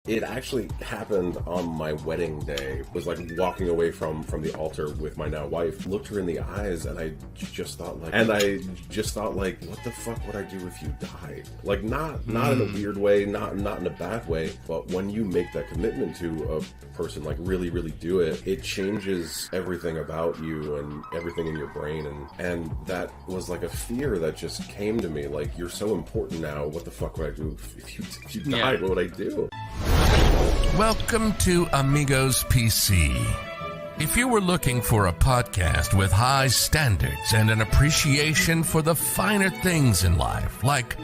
it actually happened on my wedding day. Was like walking away from the altar with my now wife, looked her in the eyes, and I just thought like, what the fuck would I do if you died? Like not in a weird way, not in a bad way, but when you make that commitment to a person, like really do it, it changes everything about you and everything in your brain, and that was like a fear that just came to me. Like, you're so important now. What the fuck would I do if you died? What would I do? Welcome to Amigos PC. If you were looking for a podcast with high standards and an appreciation for the finer things in life, like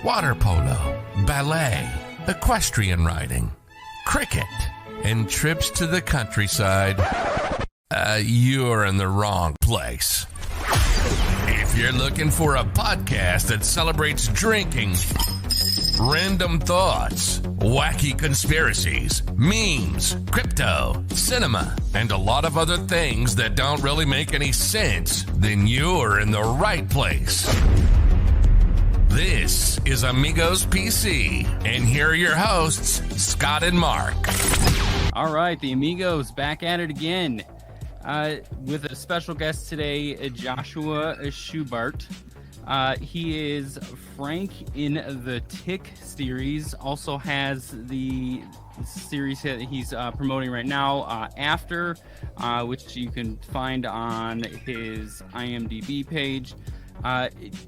water polo, ballet, equestrian riding, cricket, and trips to the countryside, you're in the wrong place. If you're looking for a podcast that celebrates drinking, random thoughts, wacky conspiracies, memes, crypto, cinema, and a lot of other things that don't really make any sense, then you're in the right place. This is Amigos PC, and here are your hosts, Scott and Mark. All right, the Amigos back at it again with a special guest today, Joshua Schubart. He is Frank in the Tick series, also has the series that he's promoting right now, After, which you can find on his IMDb page.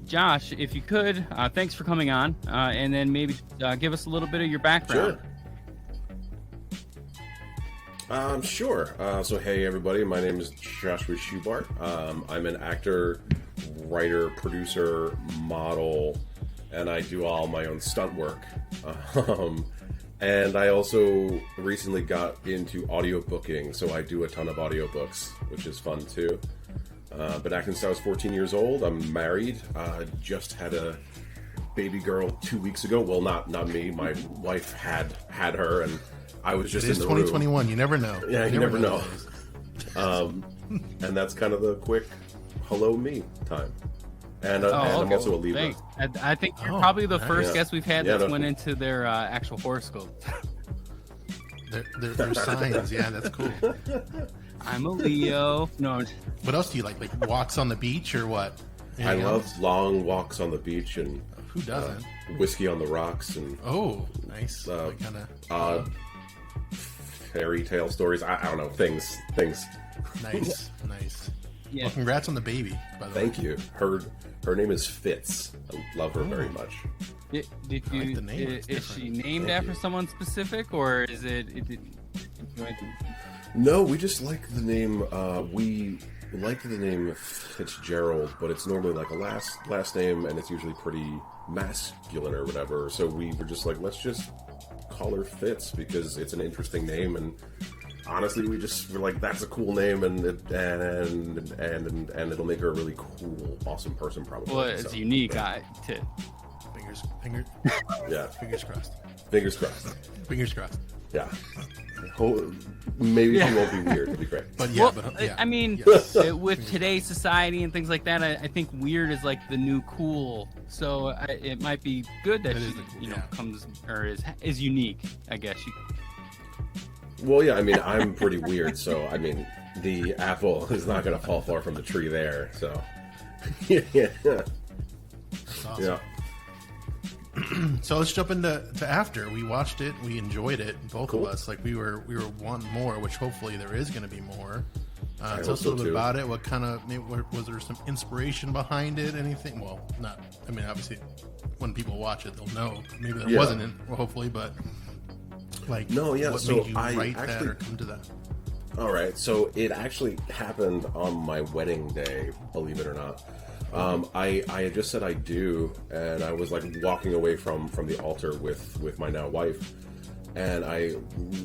Josh, if you could, thanks for coming on, and then maybe give us a little bit of your background. Sure. So hey everybody, my name is Joshua Schubart. I'm an actor, writer, producer, model, and I do all my own stunt work. And I also recently got into audio booking, so I do a ton of audiobooks, which is fun too. Been acting since I was 14 years old. I'm married. Just had a baby girl 2 weeks ago. Well, not me. My wife had her, and I was just in the 2021. room. You never know. Yeah, you never know. And that's kind of the quick hello me time. And I'm also a Libra. Thanks. I think you're probably the first guest we've had that went into their actual horoscope. Their signs. Yeah, that's cool. I'm a Leo. No. What else do you like? Like walks on the beach or what? I love long walks on the beach and who doesn't? Whiskey on the rocks and nice. Kind of fairy tale stories. I don't know, things. Nice. Yeah. Well, congrats on the baby. By the way. Thank you. Her name is Fitz. I love her very much. Did you? Like the name. Is she named after someone specific, or is it? No, we just like the name. We like the name Fitzgerald, but it's normally like a last name, and it's usually pretty masculine or whatever. So we were just like, let's just call her Fitz because it's an interesting name, and honestly, we're like, that's a cool name, and it'll make her a really cool, awesome person, probably. Well, it's unique. Yeah. Fingers crossed. Fingers crossed. Fingers crossed. Yeah. Maybe she won't be weird. It'll be great. But I mean, with today's society and things like that, I think weird is like the new cool. So it might be good that she, comes or is unique, I guess. Well, yeah. I mean, I'm pretty weird, so I mean, the apple is not going to fall far from the tree there. So, yeah. That's awesome. Yeah. So let's jump into After. We watched it, we enjoyed it, both of us. Like we were wanting more, which hopefully there is going to be more. Tell us a little bit about it. What kind of was there some inspiration behind it? Anything? Well, not. I mean, obviously, when people watch it, they'll know. Maybe there wasn't, hopefully, but like, what so made you I write actually, that or come to that? All right, so it actually happened on my wedding day, believe it or not. I had just said I do, and I was like walking away from the altar with my now wife, and I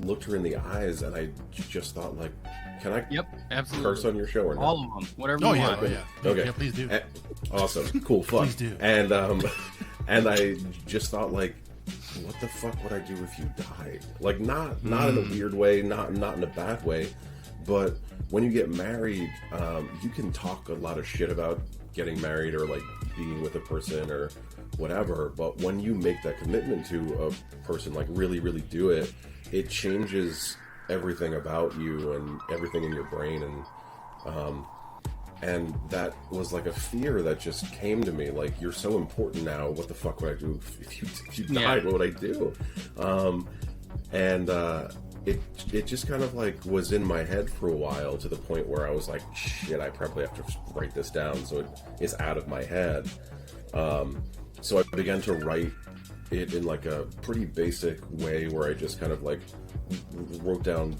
looked her in the eyes, and I just thought like, can I absolutely curse on your show or not? All of them, whatever you want. Okay. Yeah, please do. Awesome. Cool. Fun. Please do. And I just thought like, what the fuck would I do if you died? Like not in a weird way, not in a bad way, but when you get married, you can talk a lot of shit about getting married or like being with a person or whatever, but when you make that commitment to a person, like really do it, it changes everything about you and everything in your brain, and that was like a fear that just came to me, like, you're so important now, what the fuck would I do if you died? What would I do? It just kind of like was in my head for a while, to the point where I was like, shit, I probably have to write this down so it is out of my head. So I began to write it in like a pretty basic way, where I just kind of like wrote down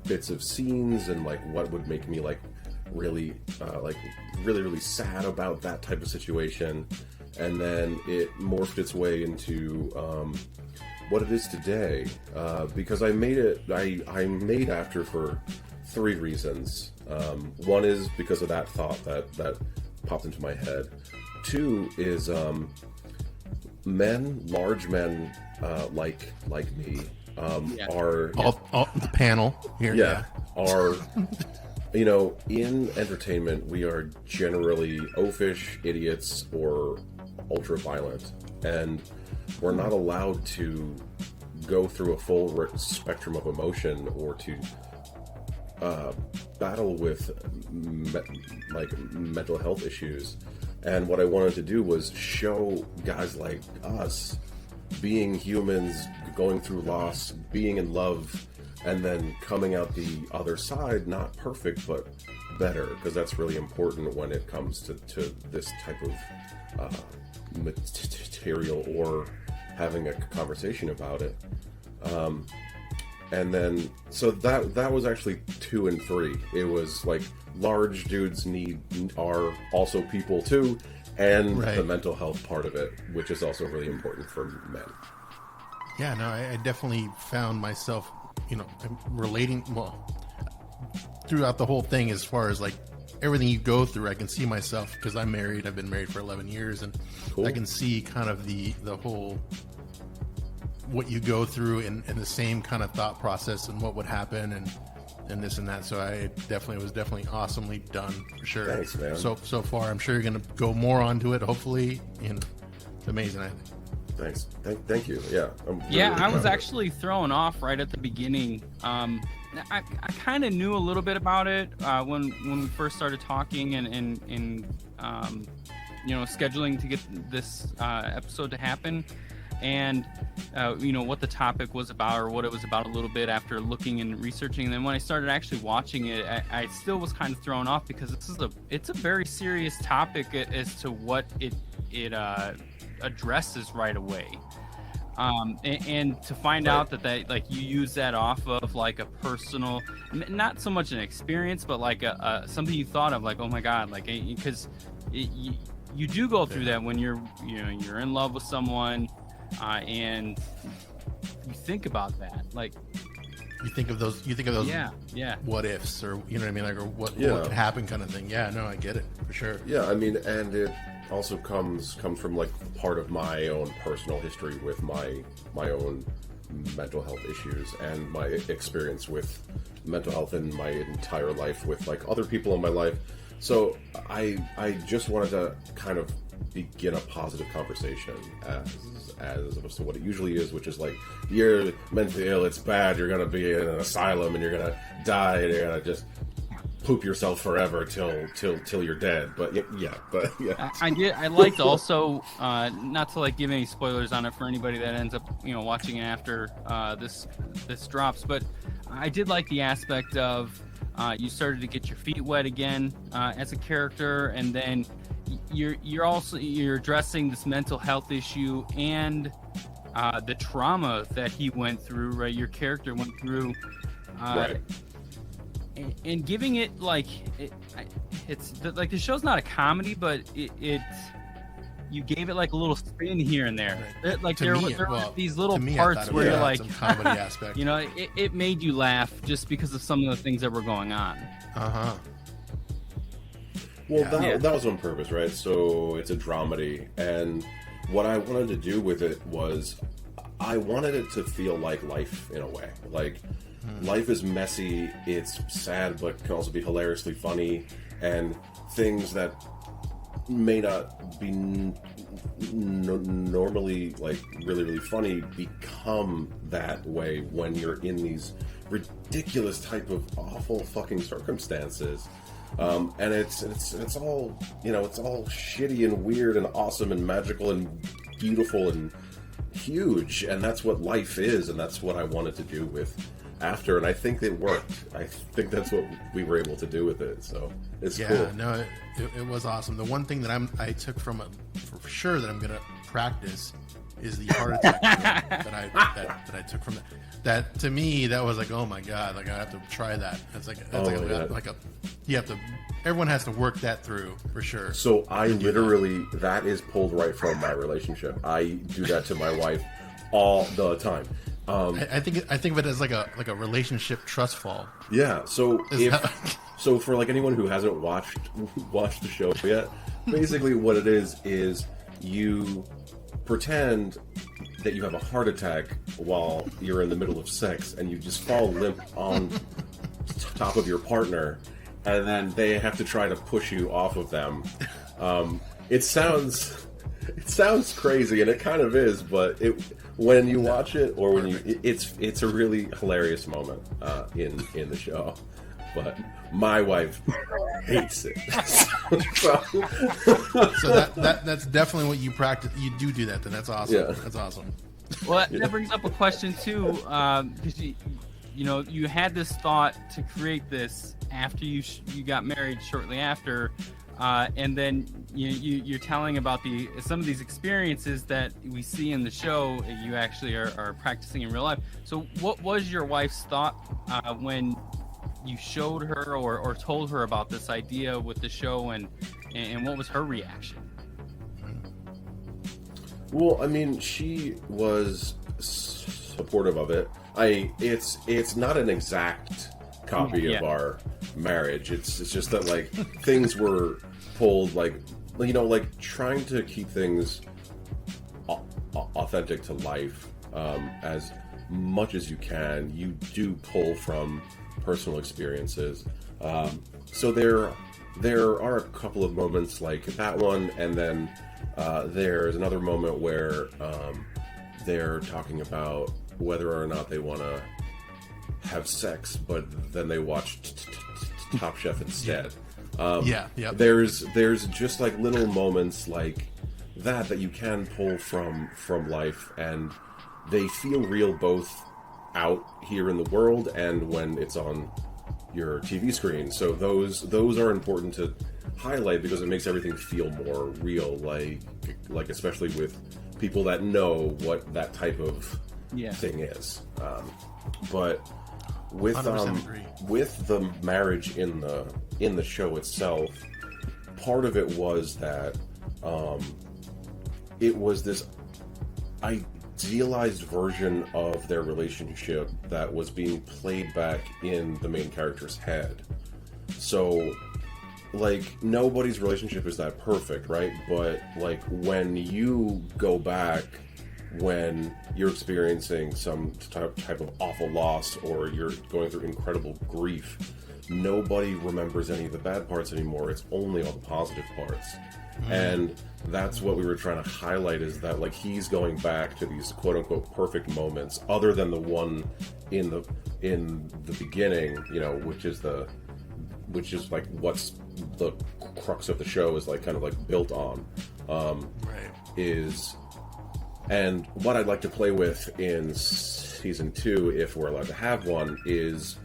bits of scenes and like what would make me like really sad about that type of situation, and then it morphed its way into what it is today, because I made After for 3 reasons. One is because of that thought that popped into my head. 2 is large men like me are all the panel here. Are in entertainment, we are generally oafish, idiots, or ultra violent, and we're not allowed to go through a full spectrum of emotion, or to battle with mental health issues. And what I wanted to do was show guys like us being humans, going through loss, being in love, and then coming out the other side, not perfect, but better, because that's really important when it comes to this type of material, or having a conversation about it. And then, so that was actually 2 and 3. It was like, large dudes are also people too, and the mental health part of it, which is also really important for men. Yeah, no, I definitely found myself, relating, throughout the whole thing, as far as like everything you go through. I can see myself, because I'm married. I've been married for 11 years, and I can see kind of the whole, what you go through, and the same kind of thought process, and what would happen, and this and that. So it was definitely awesomely done, for sure. Thanks, man. So far, I'm sure you're going to go more onto it, hopefully. It's amazing, I think. Thanks. Thank you. Yeah. I was actually thrown off right at the beginning. I kind of knew a little bit about it when we first started talking and scheduling to get this episode to happen, and what the topic was about, or what it was about, a little bit after looking and researching. And then when I started actually watching it, I still was kind of thrown off, because it's a very serious topic as to what it addresses right away. And to find out that like you use that off of like a personal, not so much an experience, but like a something you thought of, like, oh my God, like, because you do go through that when you're in love with someone, and you think about that, like, you think of those what ifs, or what I mean, like, or what could happen, kind of thing. Yeah, no, I get it, for sure. Yeah, I mean, and it also comes from like part of my own personal history with my own mental health issues, and my experience with mental health in my entire life with like other people in my life. So I just wanted to kind of begin a positive conversation as opposed to what it usually is, which is like, you're mentally ill, it's bad, you're gonna be in an asylum, and you're gonna die, and you're gonna just poop yourself forever till you're dead. But yeah. I liked also, not to like give any spoilers on it for anybody that ends up watching it after this drops, but I did like the aspect of you started to get your feet wet again as a character, and then you're addressing this mental health issue and the trauma that he went through, right? Your character went through, right. And giving it like it's like, the show's not a comedy, but it you gave it like a little spin here and there. Like there were these little parts where you're like, some comedy aspect. It made you laugh just because of some of the things that were going on. Well, that was on purpose, right? So it's a dramedy, and what I wanted to do with it was, I wanted it to feel like life in a way. Like, life is messy, it's sad, but can also be hilariously funny, and things that may not be normally like really funny become that way when you're in these ridiculous type of awful fucking circumstances. And it's all, you know, it's all shitty and weird and awesome and magical and beautiful and huge, and that's what life is, and that's what I wanted to do with After, and I think it worked. I think that's what we were able to do with it, so it's cool. Yeah, no, it was awesome. The one thing that I took from it for sure that I'm gonna practice is the heart attack that I took from that. That to me, that was like, oh my god, like I have to try that. That's like you have to. Everyone has to work that through for sure. So I literally that is pulled right from my relationship. I do that to my wife all the time. I think of it as like a relationship trust fall. Yeah. So so for like anyone who hasn't watched the show yet, basically what it is you pretend that you have a heart attack while you're in the middle of sex, and you just fall limp on top of your partner, and then they have to try to push you off of them. It sounds crazy, and it kind of is, but when you watch it, or when it's a really hilarious moment in the show. But my wife hates it. So that's definitely what you practice. You do that, then that's awesome. Yeah. That's awesome. Well, that brings up a question too, because you had this thought to create this after you got married shortly after, and then you're telling about some of these experiences that we see in the show. You actually are practicing in real life. So, what was your wife's thought when you showed her or told her about this idea with the show, and what was her reaction? Well, I mean, she was supportive of it. It's not an exact copy of our marriage. It's just that like things were pulled like trying to keep things authentic to life as much as you can. You do pull from personal experiences. So there are a couple of moments like that one, and then there's another moment where they're talking about whether or not they want to have sex, but then they watch Top Chef instead. There's just like little moments like that you can pull from life, and they feel real both out here in the world and when it's on your TV screen. So those are important to highlight because it makes everything feel more real, like especially with people that know what that type of thing is. But with the marriage in the show itself, part of it was that it was this idealized version of their relationship that was being played back in the main character's head. So like nobody's relationship is that perfect, right? But like when you go back, when you're experiencing some type of awful loss, or you're going through incredible grief, nobody remembers any of the bad parts anymore. It's only all the positive parts. And that's what we were trying to highlight, is that like he's going back to these quote unquote perfect moments, other than the one in the beginning, which is like what's the crux of the show is like kind of like built on. And what I'd like to play with in season 2, if we're allowed to have one, is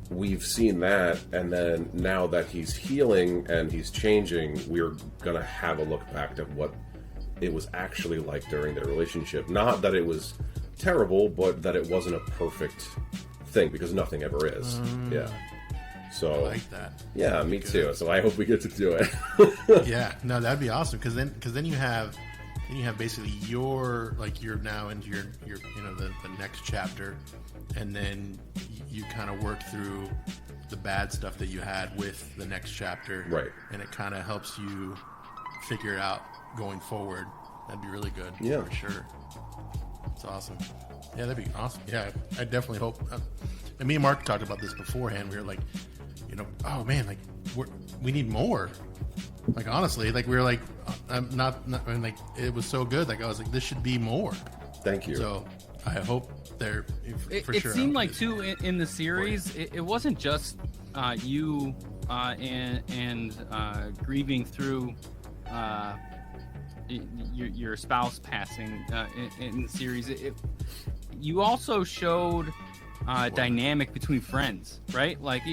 we've seen that, and then now that he's healing and he's changing, we're gonna have a look back at what it was actually like during their relationship. Not that it was terrible, but that it wasn't a perfect thing, because nothing ever is. So I like that. Yeah, me too. So I hope we get to do it. Yeah, no, that'd be awesome, because then you have basically you're now into your the next chapter, and then you kind of work through the bad stuff that you had with the next chapter, right? And it kind of helps you figure it out going forward. That'd be really good. Yeah, for sure. It's awesome. Yeah, that'd be awesome. Yeah, I definitely hope. And me and Mark talked about this beforehand. We were like, oh man, like we need more. Like honestly, like we were like, I'm not I mean, like it was so good. Like I was like, this should be more. Thank you. So I hope they're for it sure. It seemed like too in the series, it wasn't just you and grieving through your spouse passing in the series. You also showed dynamic between friends, right? Like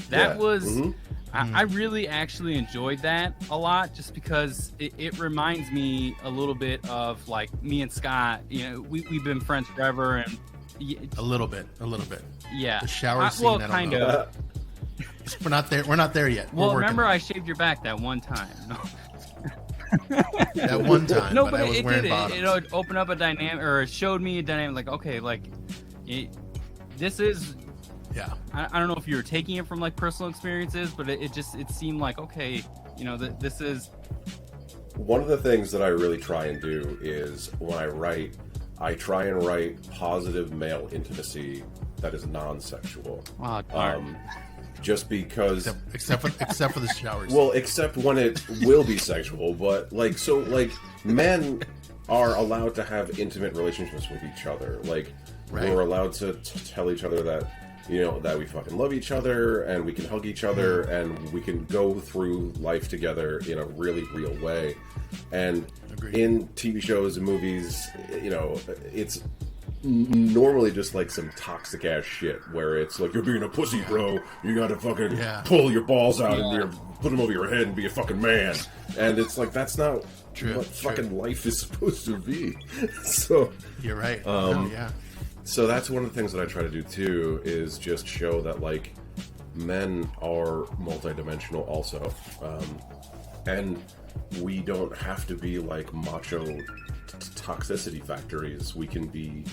that was. Mm-hmm. I really actually enjoyed that a lot, just because it reminds me a little bit of like me and Scott. You know, we've been friends forever, and a little bit. Yeah, the shower scene. Well, kind of. We're not there. We're not there yet. Well, remember I shaved your back that one time. That one time. No, but I was it wearing did. bottoms. It opened up a dynamic, or it showed me a dynamic. Like, okay, like this is. Yeah. I don't know if you were taking it from like personal experiences, but it seemed like, okay, you know, this is. One of the things that I really try and do is when I write, I try and write positive male intimacy that is non-sexual. Oh, darn. Just because, except for the showers. Well, except when it will be sexual, but like men are allowed to have intimate relationships with each other. Like right. We're allowed to tell each other that. You know, that we fucking love each other, and we can hug each other, and we can go through life together in a really real way. And Agreed. In TV shows and movies, you know, it's normally just like some toxic ass shit where it's like, you're being a pussy, bro. You gotta fucking pull your balls out and put them over your head and be a fucking man. And it's like, that's not what fucking life is supposed to be. So you're right. Yeah. So that's one of the things that I try to do too, is just show that like men are multidimensional also, and we don't have to be like macho toxicity factories. We can be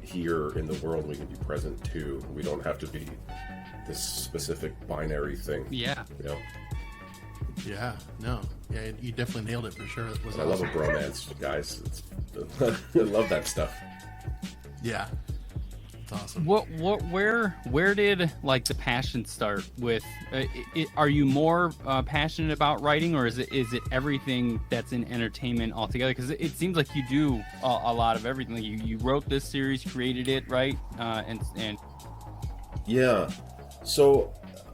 here in the world. We can be present too. We don't have to be this specific binary thing. Yeah. You know? Yeah. No. Yeah. You definitely nailed it for sure. It was I love a bromance, guys. I love that stuff. Yeah, it's awesome. Where did like the passion start with? Are you more passionate about writing, or is it everything that's in entertainment altogether? Because it seems like you do a lot of everything. You wrote this series, created it, right? And yeah. So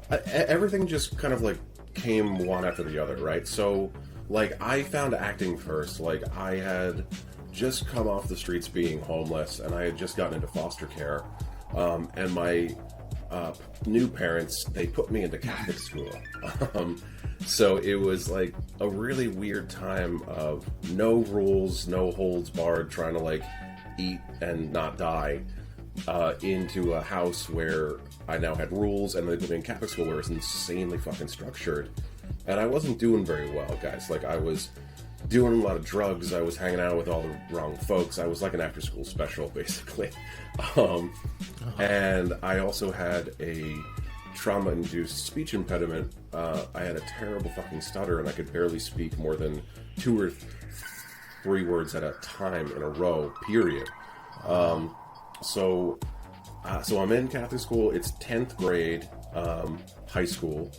everything just kind of like came one after the other, right? So like I found acting first. Like I had just come off the streets being homeless, and I had just gotten into foster care, and my new parents, they put me into Catholic school, so it was like a really weird time of no rules, no holds barred, trying to like eat and not die, into a house where I now had rules, and they put me in Catholic school where it was insanely fucking structured, and I wasn't doing very well, guys. Like I was doing a lot of drugs. I was hanging out with all the wrong folks. I was like an after-school special, basically. And I also had a trauma-induced speech impediment. I had a terrible fucking stutter, and I could barely speak more than 2 or 3 words at a time in a row, period. So I'm in Catholic school. It's 10th grade, high school,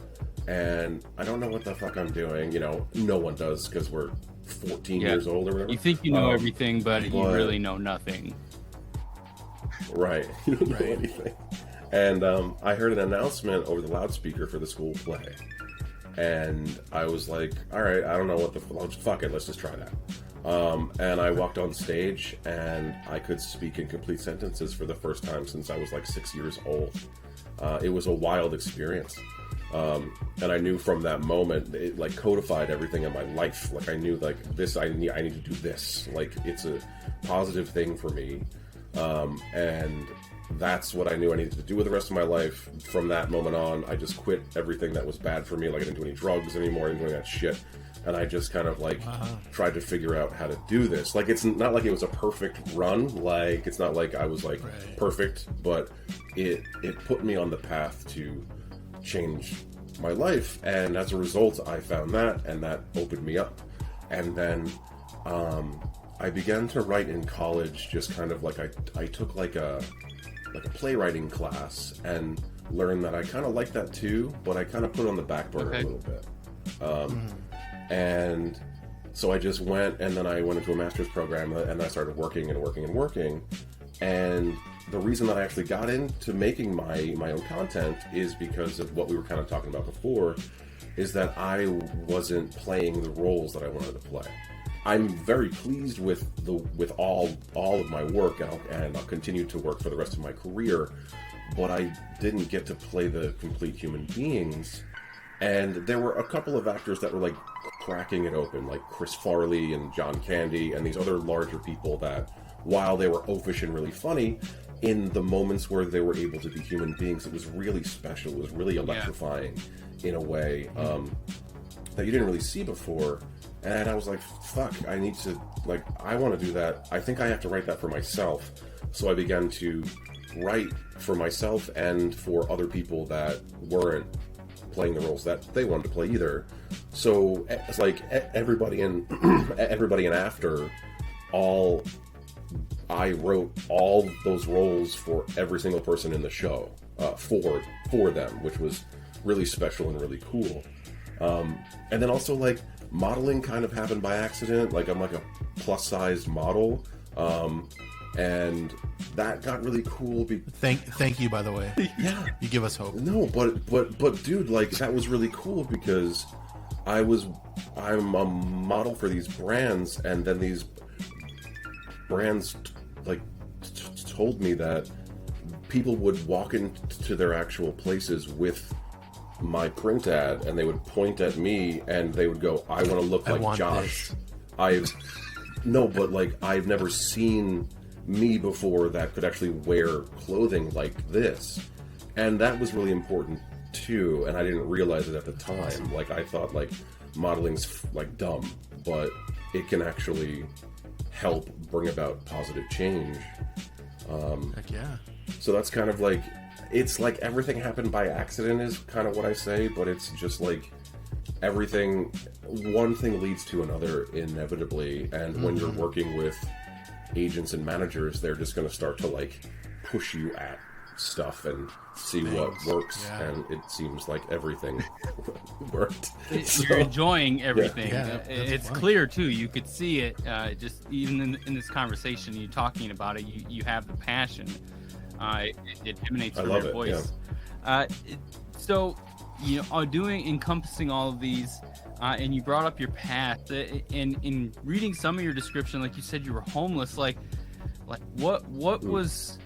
and I don't know what the fuck I'm doing. You know, no one does, because we're 14 years old or whatever. You think you know everything, but you really know nothing. Right. You don't know anything. And I heard an announcement over the loudspeaker for the school play. And I was like, all right, I don't know what the fuck it, let's just try that. And I walked on stage, and I could speak in complete sentences for the first time since I was like 6 years old. It was a wild experience. And I knew from that moment, it like codified everything in my life. Like I knew like this, I need to do this. Like it's a positive thing for me. And that's what I knew I needed to do with the rest of my life. From that moment on, I just quit everything that was bad for me. Like I didn't do any drugs anymore. I didn't do any of that shit. And I just kind of like tried to figure out how to do this. Like it's not like it was a perfect run. Like it's not like I was like perfect, but it put me on the path to change my life, and as a result I found that, and that opened me up. And then I began to write in college, just kind of like I took like a playwriting class and learned that I kind of like that too, but I kind of put it on the back burner a little bit. And so I just went, and then I went into a master's program, and I started working. And the reason that I actually got into making my own content is because of what we were kind of talking about before, is that I wasn't playing the roles that I wanted to play. I'm very pleased with all of my work, and I'll continue to work for the rest of my career, but I didn't get to play the complete human beings. And there were a couple of actors that were like cracking it open, like Chris Farley and John Candy and these other larger people that, while they were oafish and really funny, in the moments where they were able to be human beings, it was really special. It was really electrifying in a way that you didn't really see before. And I was like, fuck, I need to, like, I want to do that. I think I have to write that for myself. So I began to write for myself and for other people that weren't playing the roles that they wanted to play either. So it's like everybody in After, I wrote all those roles for every single person in the show for them, which was really special and really cool. And then also, like, modeling kind of happened by accident. Like, I'm like a plus-sized model, and that got really cool. Thank you, by the way. Yeah, you give us hope. No, but dude, like, that was really cool because I'm a model for these brands, and then these brands like told me that people would walk into their actual places with my print ad, and they would point at me and they would go, I want to look like Josh. I've never seen me before that could actually wear clothing like this. And that was really important too, and I didn't realize it at the time. Like, I thought, like, modeling's like dumb, but it can actually help bring about positive change. Heck yeah. So that's kind of like, it's like everything happened by accident is kind of what I say, but it's just like everything, one thing leads to another inevitably, and when you're working with agents and managers, they're just going to start to like push you at stuff and see what works, and it seems like everything worked. You're enjoying everything. Yeah, it's funny. clear too. You could see it just even in this conversation. You talking about it. You have the passion. It emanates from your voice. Yeah. So, you know, encompassing all of these, and you brought up your past. And in reading some of your description, like you said, you were homeless. Like what was?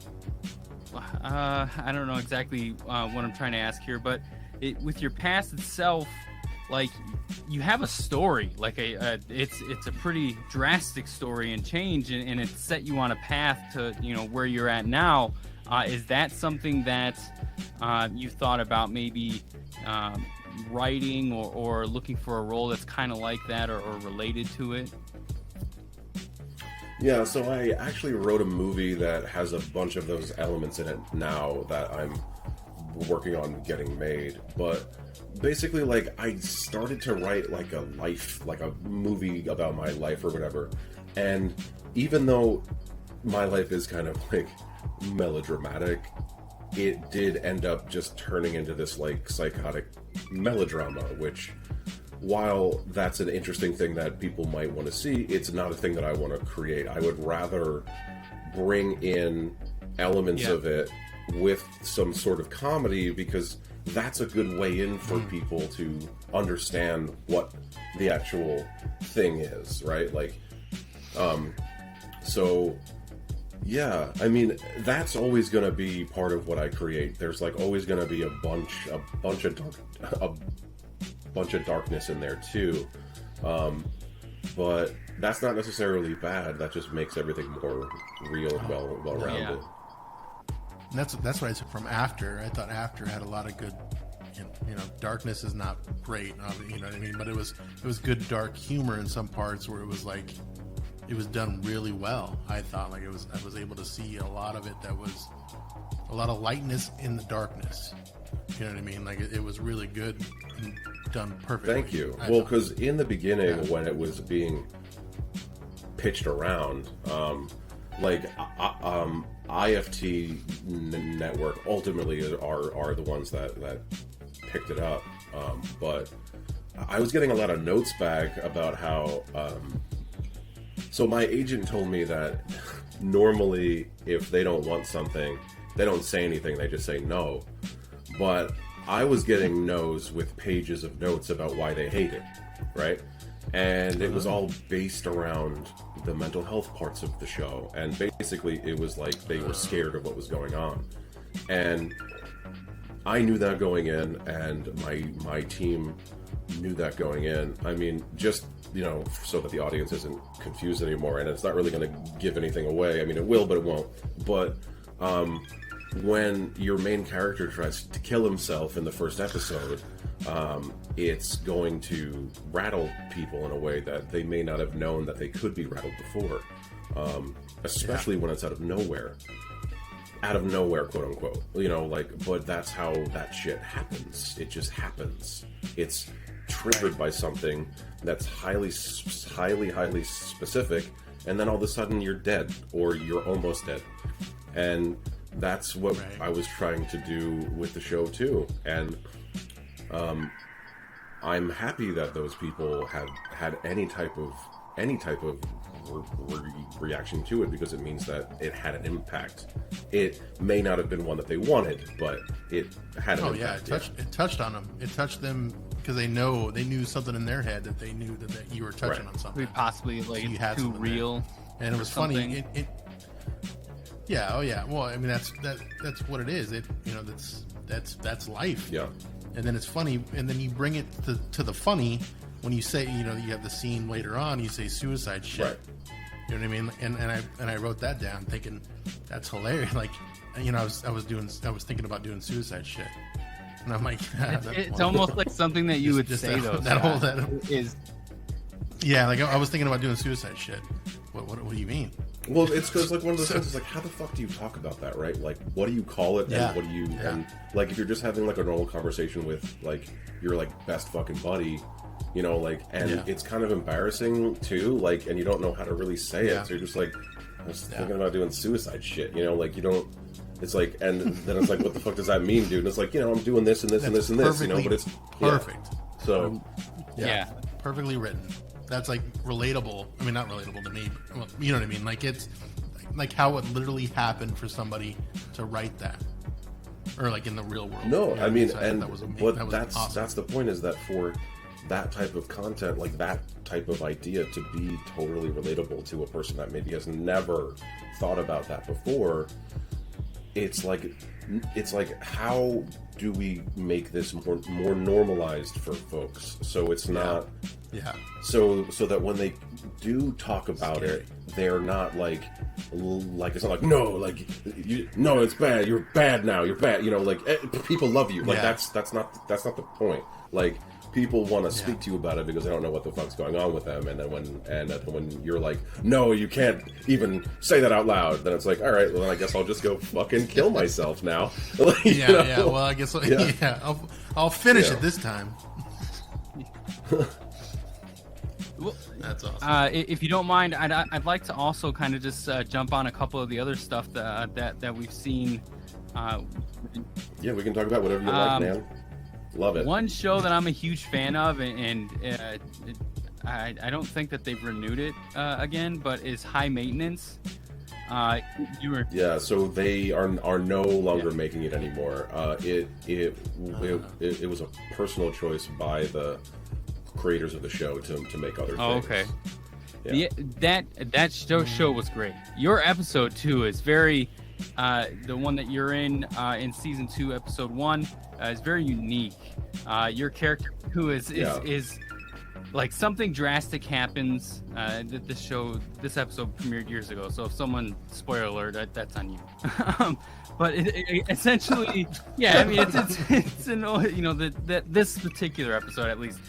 I don't know exactly what I'm trying to ask here, but with your past itself, like, you have a story, like it's a pretty drastic story and change, and it set you on a path to, you know, where you're at now. Is that something that you thought about maybe writing or looking for a role that's kind of like that or related to it? Yeah, so I actually wrote a movie that has a bunch of those elements in it now that I'm working on getting made. But basically, like, I started to write like a movie about my life or whatever. And even though my life is kind of like melodramatic, it did end up just turning into this like psychotic melodrama, which, while that's an interesting thing that people might want to see, it's not a thing that I want to create. I would rather bring in elements of it with some sort of comedy, because that's a good way in for people to understand what the actual thing is, right? Like, so yeah, I mean, that's always going to be part of what I create. There's like always going to be a bunch of darkness in there too, but that's not necessarily bad. That just makes everything more real and well-rounded. And that's what I took from After. I thought After had a lot of good, you know, darkness is not great, you know what I mean, but it was good dark humor in some parts where it was like, it was done really well. I thought, like, I was able to see a lot of it that was a lot of lightness in the darkness. You know what I mean? Like, it was really good and done perfectly. Thank you. Well, because in the beginning, when it was being pitched around, like, IFTnetwork ultimately are the ones that picked it up. But I was getting a lot of notes back about how. So my agent told me that normally, if they don't want something, they don't say anything. They just say no. But I was getting no's with pages of notes about why they hate it, right? And it was all based around the mental health parts of the show. And basically, it was like they were scared of what was going on. And I knew that going in, and my team knew that going in. I mean, just, so that the audience isn't confused anymore, and it's not really going to give anything away. I mean, it will, but it won't. But when your main character tries to kill himself in the first episode, it's going to rattle people in a way that they may not have known that they could be rattled before, especially when it's out of nowhere, quote unquote. But that's how that shit happens. It just happens. It's triggered by something that's highly specific, and then all of a sudden you're dead, or you're almost dead. And that's what I was trying to do with the show too. And I'm happy that those people have had any type of reaction to it, because it means that it had an impact. It may not have been one that they wanted, but it had an impact. It touched on them. It touched them because they knew something in their head that they knew that you were touching on something. Possibly too real. And it was funny. Well, I mean, that's what it is. That's life. Yeah. And then it's funny, and then you bring it to the funny when you say, you have the scene later on, you say suicide shit. Right. You know what I mean? And I wrote that down thinking that's hilarious. Like, I was thinking about doing suicide shit. And I'm like, it's almost like something that you would say though. Yeah, like I was thinking about doing suicide shit. What do you mean? Well, it's because one of those things is how the fuck do you talk about that, right? Like, what do you call it? Yeah. And what do you and if you're just having a normal conversation with your best fucking buddy, it's kind of embarrassing too, and you don't know how to really say it. So you're just like, I was thinking about doing suicide shit, you don't. It's like, and then it's like, what the fuck does that mean, dude? And it's like, I'm doing this and this and this and this, but it's perfect. Yeah. So perfectly written. That's relatable. I mean, not relatable to me. Well, you know what I mean? Like, it's like how it literally happened for somebody to write that, or in the real world. No, I mean, and that's awesome. That's the point, is that for that type of content, that type of idea to be totally relatable to a person that maybe has never thought about that before, it's like how do we make this more normalized for folks, so it's not so that when they do talk about it, they're not it's not no, no, it's bad, you're bad now, you're bad, people love you, that's not the point. People want to speak to you about it because they don't know what the fuck's going on with them, and then when you're like, no, you can't even say that out loud, then it's like, all right, well, then I guess I'll just go fucking kill myself now. Well, I guess I'll finish it this time. Well, that's awesome. If you don't mind, I'd like to also kind of just jump on a couple of the other stuff that we've seen. Yeah, we can talk about whatever you like, man. Love it. One show that I'm a huge fan of, and I don't think that they've renewed it again, but is High Maintenance. So they are no longer making it anymore. It was a personal choice by the creators of the show to make other things. Oh, okay. Yeah. That show was great. Your episode too is very the one that you're in season 2, episode 1, is very unique. Your character who is like something drastic happens. This episode premiered years ago, so if someone, spoiler alert, that's on you. But it essentially, I mean, it's this particular episode at least.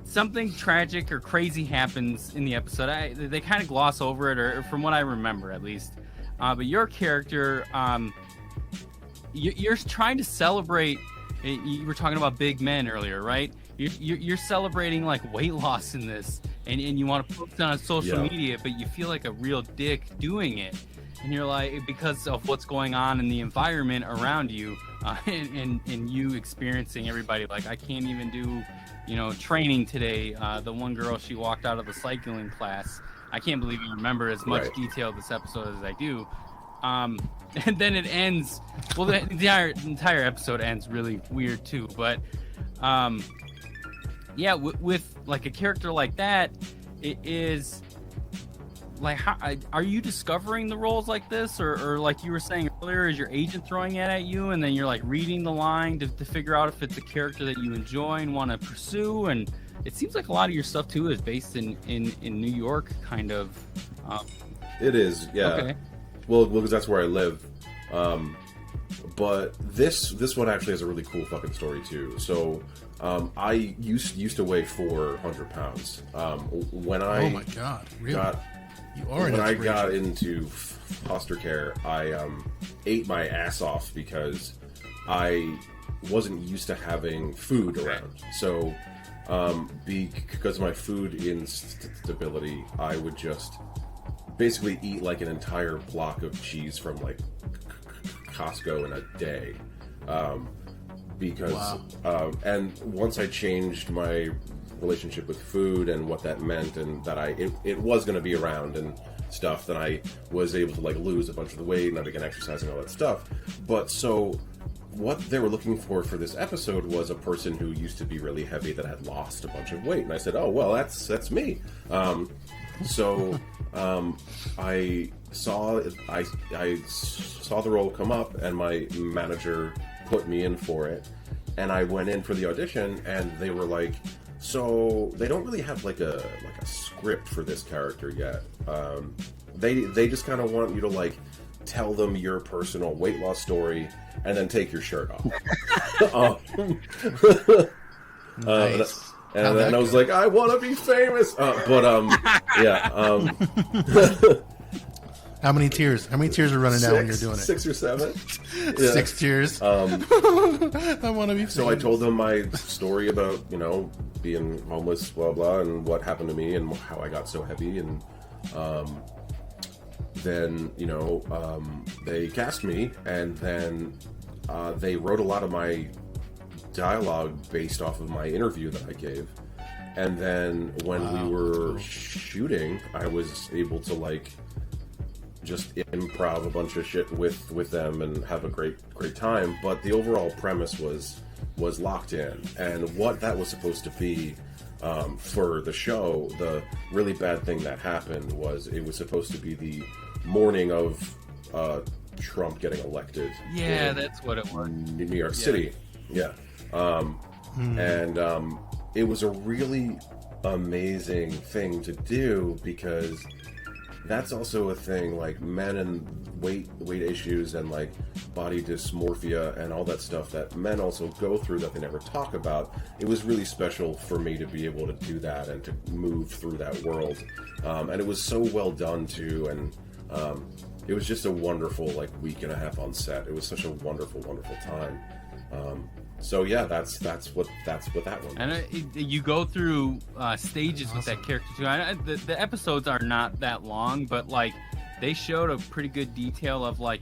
Something tragic or crazy happens in the episode. They kind of gloss over it, or from what I remember at least. But your character, you're trying to celebrate. You were talking about big men earlier, right? You're celebrating weight loss in this, and you want to post it on social media, but you feel like a real dick doing it. and you're like, because of what's going on in the environment around you, and you experiencing everybody, like, I can't even do, training today. The one girl, she walked out of the cycling class. I can't believe you remember as much detail of this episode as I do. And then it ends. Well, the entire episode ends really weird too. But yeah, with like a character like that, it is like, how are you discovering the roles like this, or like you were saying earlier, is your agent throwing it at you, and then you're like reading the line to figure out if it's a character that you enjoy and want to pursue? And it seems like a lot of your stuff too is based in New York, kind of. It is, yeah. Okay. Well, because that's where I live. But this one actually has a really cool fucking story too. So, I used to weigh 400 pounds. When I oh my god, really? When I got into foster care, I ate my ass off because I wasn't used to having food around. So, because of my food instability, I would just basically eat like an entire block of cheese from like Costco in a day. And once I changed my relationship with food and what that meant, and that it was going to be around and stuff, then I was able to like lose a bunch of the weight and I began exercising, all that stuff. But so what they were looking for this episode was a person who used to be really heavy that had lost a bunch of weight, and I said, oh well, that's me. So I saw the role come up, and my manager put me in for it, and I went in for the audition, and they were like, so they don't really have like a script for this character yet. They just kind of want you to like tell them your personal weight loss story and then take your shirt off. Nice. And then I was like, I want to be famous. Yeah. How many tears? How many tears are running down when you're doing it? 6 or 7. Yeah. 6 tears. I want to be famous. So I told them my story about, being homeless, blah, blah, and what happened to me and how I got so heavy. And then, they cast me, and then they wrote a lot of my dialogue based off of my interview that I gave. And then when we were shooting, I was able to like just improv a bunch of shit with them and have a great time. But the overall premise was locked in, and what that was supposed to be for the show. The really bad thing that happened was it was supposed to be the morning of Trump getting elected. Yeah, that's what it was. In New York City. Yeah. And it was a really amazing thing to do, because that's also a thing, like men and weight issues and like body dysmorphia and all that stuff that men also go through that they never talk about. It was really special for me to be able to do that and to move through that world. And it was so well done too, and it was just a wonderful like week and a half on set. It was such a wonderful time. So yeah, that's what that one. And you go through stages with that character too. The episodes are not that long, but like they showed a pretty good detail of like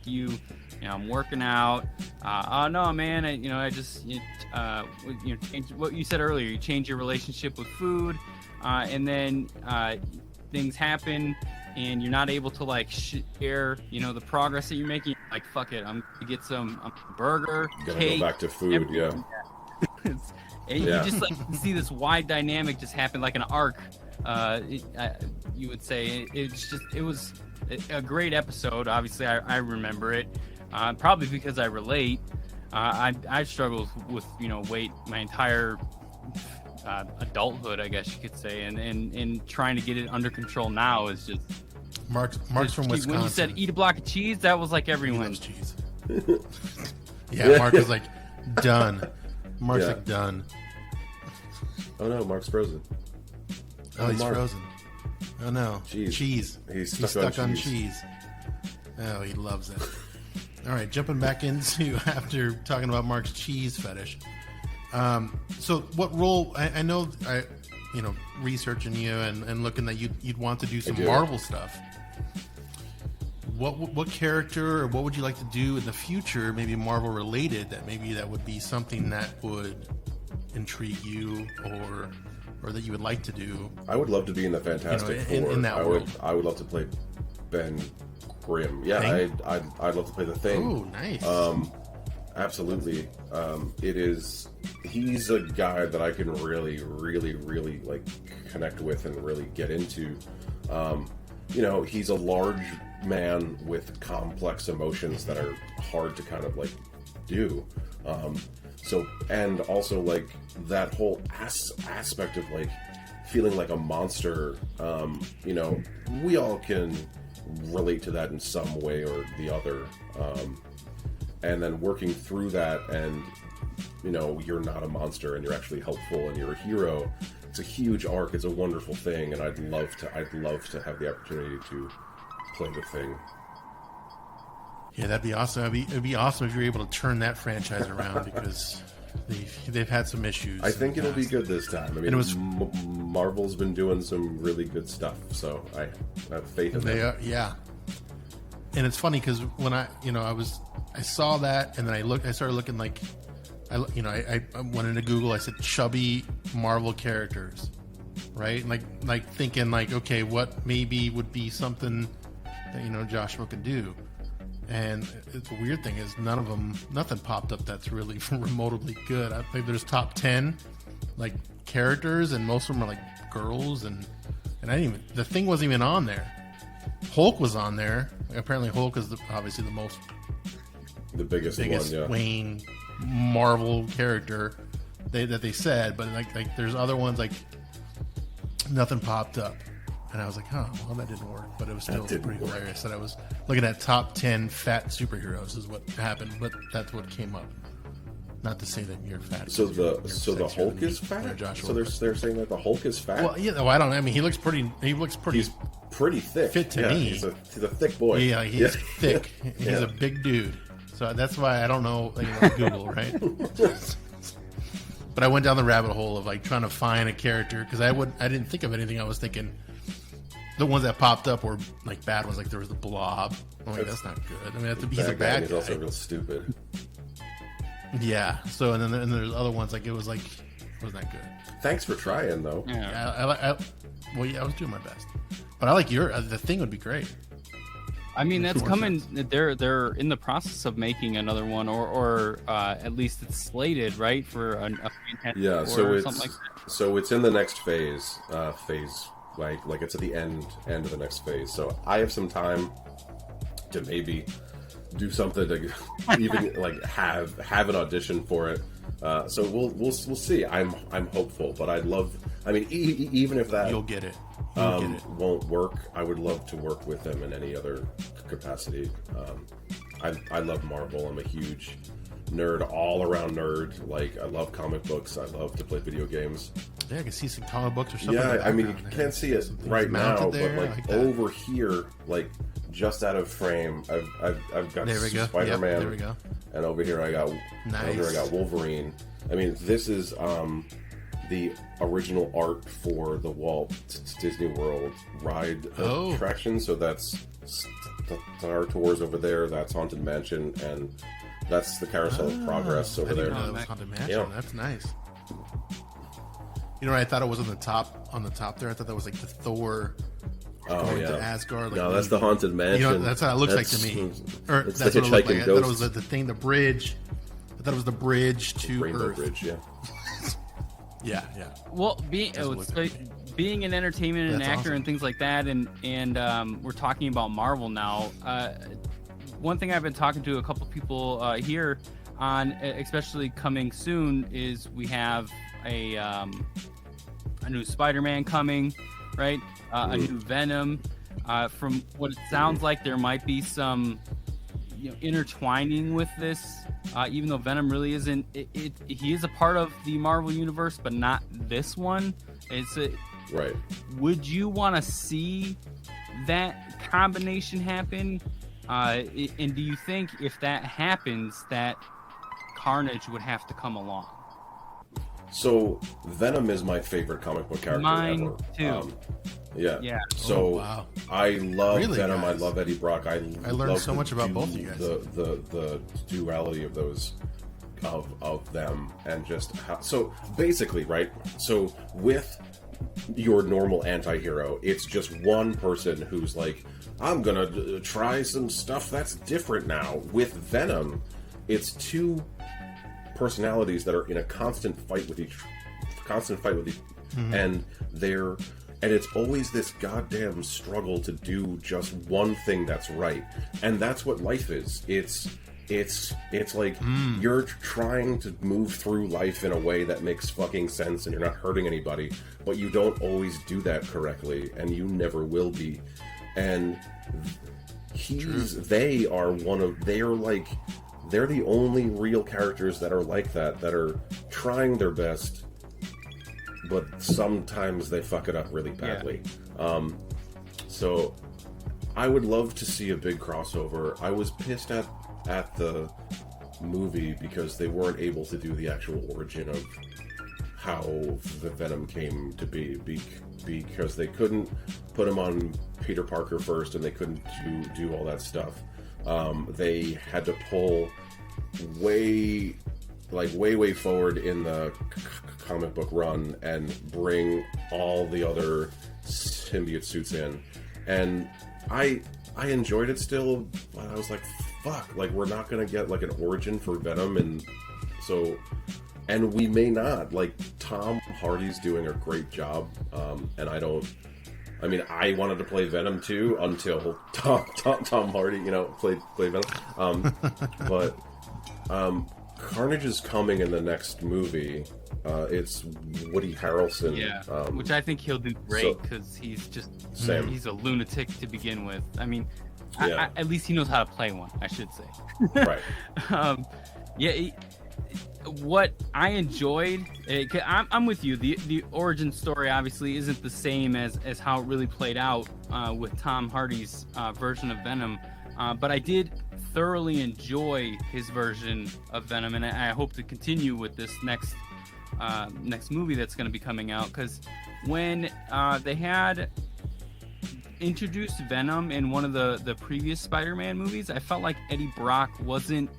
I'm working out. Oh no, man! I just change what you said earlier. You change your relationship with food, and then things happen, and you're not able to like share, the progress that you're making. Like, fuck it, I'm gonna get some burger, Gonna cake, go back to food, everything. Yeah. And you just like see this wide dynamic just happen, like an arc. You would say it was a great episode. Obviously, I remember it, probably because I relate. I struggled with weight my entire adulthood, I guess you could say, and trying to get it under control now is just. Mark's from Wisconsin. When you said eat a block of cheese, that was like everyone. Cheese. Yeah, Mark is like done. Mark's like done. Oh no, Mark's frozen. Oh, he's frozen. Oh no, cheese. He's stuck on cheese. Oh, he loves it. All right, jumping back into after talking about Mark's cheese fetish. So, what role? I know, researching you and looking that you'd want to do some Marvel stuff. what character or what would you like to do in the future, maybe Marvel related, that would be something that would intrigue you or that you would like to do? I would love to be in the Fantastic Four. In that world. I would love to play Ben Grimm. Yeah, I'd love to play the Thing. Oh, nice. Absolutely. He's a guy that I can really, really, really like connect with and really get into. He's a large man with complex emotions that are hard to kind of like do. And also like that whole aspect of like feeling like a monster. We all can relate to that in some way or the other. And then working through that, and you're not a monster and you're actually helpful and you're a hero. It's a huge arc. It's a wonderful thing, and I'd love to have the opportunity to play the Thing. Yeah, that'd be awesome. It'd be awesome if you were able to turn that franchise around because they've had some issues. I think it'll be good this time. I mean, Marvel's been doing some really good stuff, so I have faith in them. Yeah. And it's funny because when I saw that, and then I started looking like, I went into Google. I said chubby Marvel characters, right? And like thinking like, okay, what maybe would be something that Joshua could do. And the weird thing is nothing popped up that's really remotely good. I think there's top 10 like characters, and most of them are like girls, and the Thing wasn't even on there. Hulk was on there. Apparently, Hulk is obviously the biggest one, yeah. Wayne Marvel character that they said, but like there's other ones like nothing popped up, and I was like, oh, well, that didn't work, but it was still pretty hilarious. That I was looking at top 10 fat superheroes is what happened, but that's what came up. Not to say that you're fat. So the Hulk is fat. So they're saying that the Hulk is fat. Well, yeah. Well, I don't know. I mean, he looks pretty. He's pretty thick. Fit to me. He's a thick boy. Yeah, he's thick. He's a big dude. So that's why I don't know. Google, right? But I went down the rabbit hole of like trying to find a character because I didn't think of anything. I was thinking the ones that popped up were like bad ones. Like there was the Blob. I'm like, that's not good. I mean, he's a bad guy. He's also real stupid. Yeah. So and then there's other ones like it wasn't that good. Thanks for trying though. Yeah. I was doing my best. But I like the Thing would be great. I mean, that's coming. They're in the process of making another one, or at least it's slated, right, for a Fantastic Four or something like that. So it's in the next phase. Like it's at the end of the next phase. So I have some time to maybe do something to even like have an audition for it. So we'll see. I'm hopeful, but I'd love. I mean, even if that you'll get it. Won't work, I would love to work with them in any other capacity. I love Marvel. I'm a huge nerd, all around nerd. Like I love comic books. I love to play video games. Yeah, I can see some comic books or something. Yeah, I mean you can't see it right now, but like over here, like just out of frame, I've got Spider-Man. Yep, there we go. And over here I got Wolverine. I mean, this is the original art for the Walt Disney World ride attraction. So that's Star Tours over there. That's Haunted Mansion, and that's the Carousel of Progress over there. That was Haunted Mansion. Yeah. That's nice. I thought it was on the top there. I thought that was like the Thor. Going to Asgard. Like, no, that's the Haunted Mansion. That's how it looks like to me. Or it's that's the what it looked like. I ghost. thought it was the thing, the bridge. I thought it was the bridge to Rainbow Earth. Bridge, yeah. Yeah. Well, being an entertainment and actor and things like that, and we're talking about Marvel now. One thing I've been talking to a couple people here on, especially coming soon, is we have a new Spider-Man coming, right? A new Venom. From what it sounds like, there might be some intertwining with this. Even though Venom really isn't, he is a part of the Marvel universe, but not this one. Right. Would you want to see that combination happen? And do you think if that happens, that Carnage would have to come along? So Venom is my favorite comic book character Mine ever. too. Yeah. So wow. I love Really, Venom. guys? I love Eddie Brock. I learned love so much about both of you guys. The duality of those of them, and just how. So basically, right. So with your normal anti-hero, it's just one person who's like, I'm gonna try some stuff that's different now. With Venom, it's two personalities that are in a constant fight with each, and it's always this goddamn struggle to do just one thing that's right, and that's what life is. It's like you're trying to move through life in a way that makes fucking sense, and you're not hurting anybody, but you don't always do that correctly, and you never will be. And they're the only real characters that are like that are trying their best, but sometimes they fuck it up really badly. Yeah. So I would love to see a big crossover. I was pissed at the movie because they weren't able to do the actual origin of how the Venom came to be, because they couldn't put him on Peter Parker first, and they couldn't do all that stuff. They had to pull way forward in the comic book run and bring all the other symbiote suits in, and I enjoyed it still, but I was like, fuck, like, we're not gonna get like an origin for Venom, and we may not. Like, Tom Hardy's doing a great job, and I wanted to play Venom too until Tom Hardy, played Venom. But Carnage is coming in the next movie. It's Woody Harrelson. Which I think he'll do great, because he's just he's a lunatic to begin with. I mean, at least he knows how to play one, I should say. Right. What I enjoyed, I'm with you. The origin story obviously isn't the same as how it really played out with Tom Hardy's version of Venom, but I did thoroughly enjoy his version of Venom, and I hope to continue with this next movie that's going to be coming out, because when they had introduced Venom in one of the previous Spider-Man movies, I felt like Eddie Brock wasn't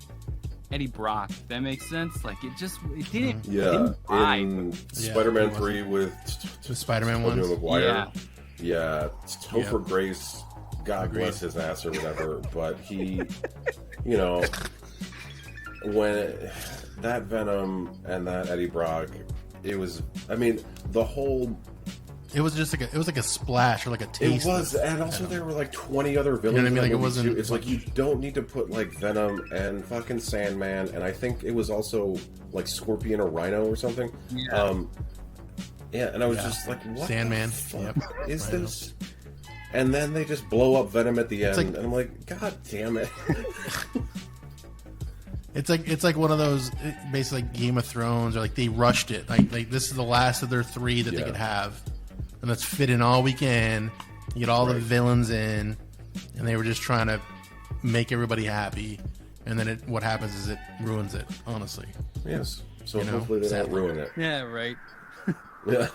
Eddie Brock. If that makes sense. Like, it didn't. Yeah. Vibe. In Spider-Man 3 with the Spider-Man ones. McGuire. Yeah. Topher Grace, God bless his ass or whatever, but he, when that Venom and that Eddie Brock, it was. I mean, the whole. It was just like a splash or like a taste. It was, and also there were like 20 other villains. You know what I mean? Like, it wasn't. It's like, you don't need to put like Venom and fucking Sandman, and I think it was also like Scorpion or Rhino or something. And I was just like, what Sandman? The fuck is Rhino. This? And then they just blow up Venom at the end, and I'm like, God damn it! It's like one of those, basically like Game of Thrones, or like they rushed it. Like this is the last of their 3 that they could have. And let's fit in all we can, get all the villains in, and they were just trying to make everybody happy. And then what happens is it ruins it, honestly. Yes. So hopefully they don't ruin it. Yeah, right. Yeah.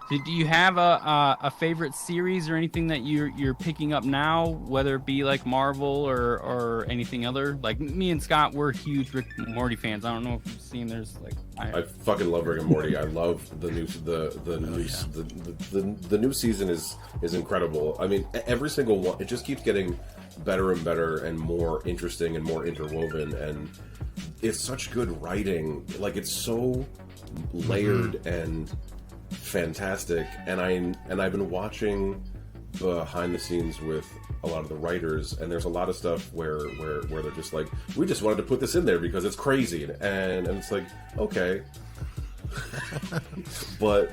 Do you have a favorite series or anything that you're picking up now, whether it be like Marvel or anything other? Like, me and Scott, we're huge Rick and Morty fans. I don't know if you've seen. There's like I fucking love Rick and Morty. I love the new season is incredible. I mean, every single one, it just keeps getting better and better and more interesting and more interwoven, and it's such good writing. Like, it's so layered and fantastic, and I've been watching behind the scenes with a lot of the writers, and there's a lot of stuff where they're just like, we just wanted to put this in there because it's crazy, and it's like, okay. But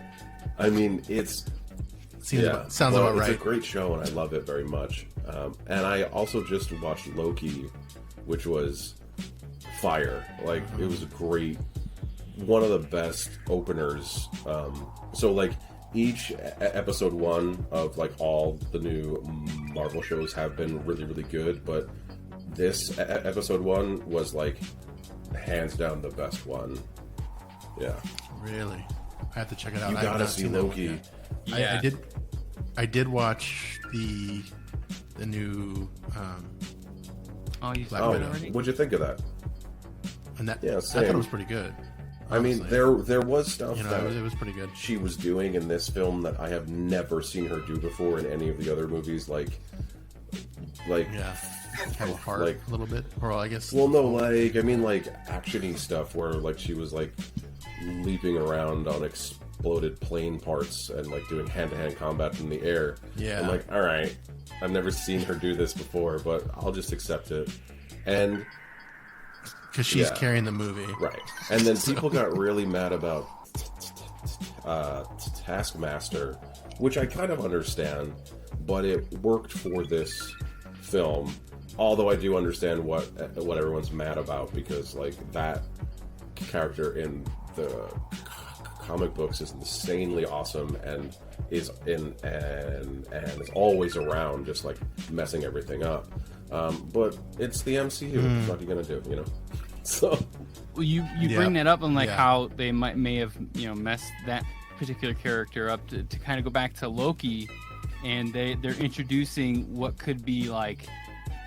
I mean, sounds about right. It's a great show, and I love it very much. And I also just watched Loki, which was fire. Like, it was a great, one of the best openers. So like, each episode 1 of like all the new Marvel shows have been really, really good, but this episode 1 was like hands down the best one. Yeah. Really? I have to check it out. You I have gotta not see seen that one Loki. yet. Yeah. I did watch the new Oh, you Black saw it Widow. already? What'd you think of that? and that Yeah, I same. thought it was pretty good. I mean, honestly. there was stuff you know that it was pretty good. she was doing in this film that I have never seen her do before in any of the other movies. Like Yeah, have a heart like- a little bit, or I guess. well, no, like I mean, like actiony stuff where like she was like leaping around on exploded plane parts and like doing hand-to-hand combat in the air. Yeah. I'm like, all right, I've never seen her do this before, but I'll just accept it. And because she's yeah. carrying the movie. right, and then people got really mad about Taskmaster, which I kind of understand, but it worked for this film. Although I do understand what everyone's mad about, because like that character in the comic books is insanely awesome and is and is always around, just like messing everything up. But it's the MCU. What the fuck are you gonna do? You know. So Well, you Yeah. bring that up, and like Yeah. how they may have messed that particular character up to kind of go back to Loki, and they're introducing what could be like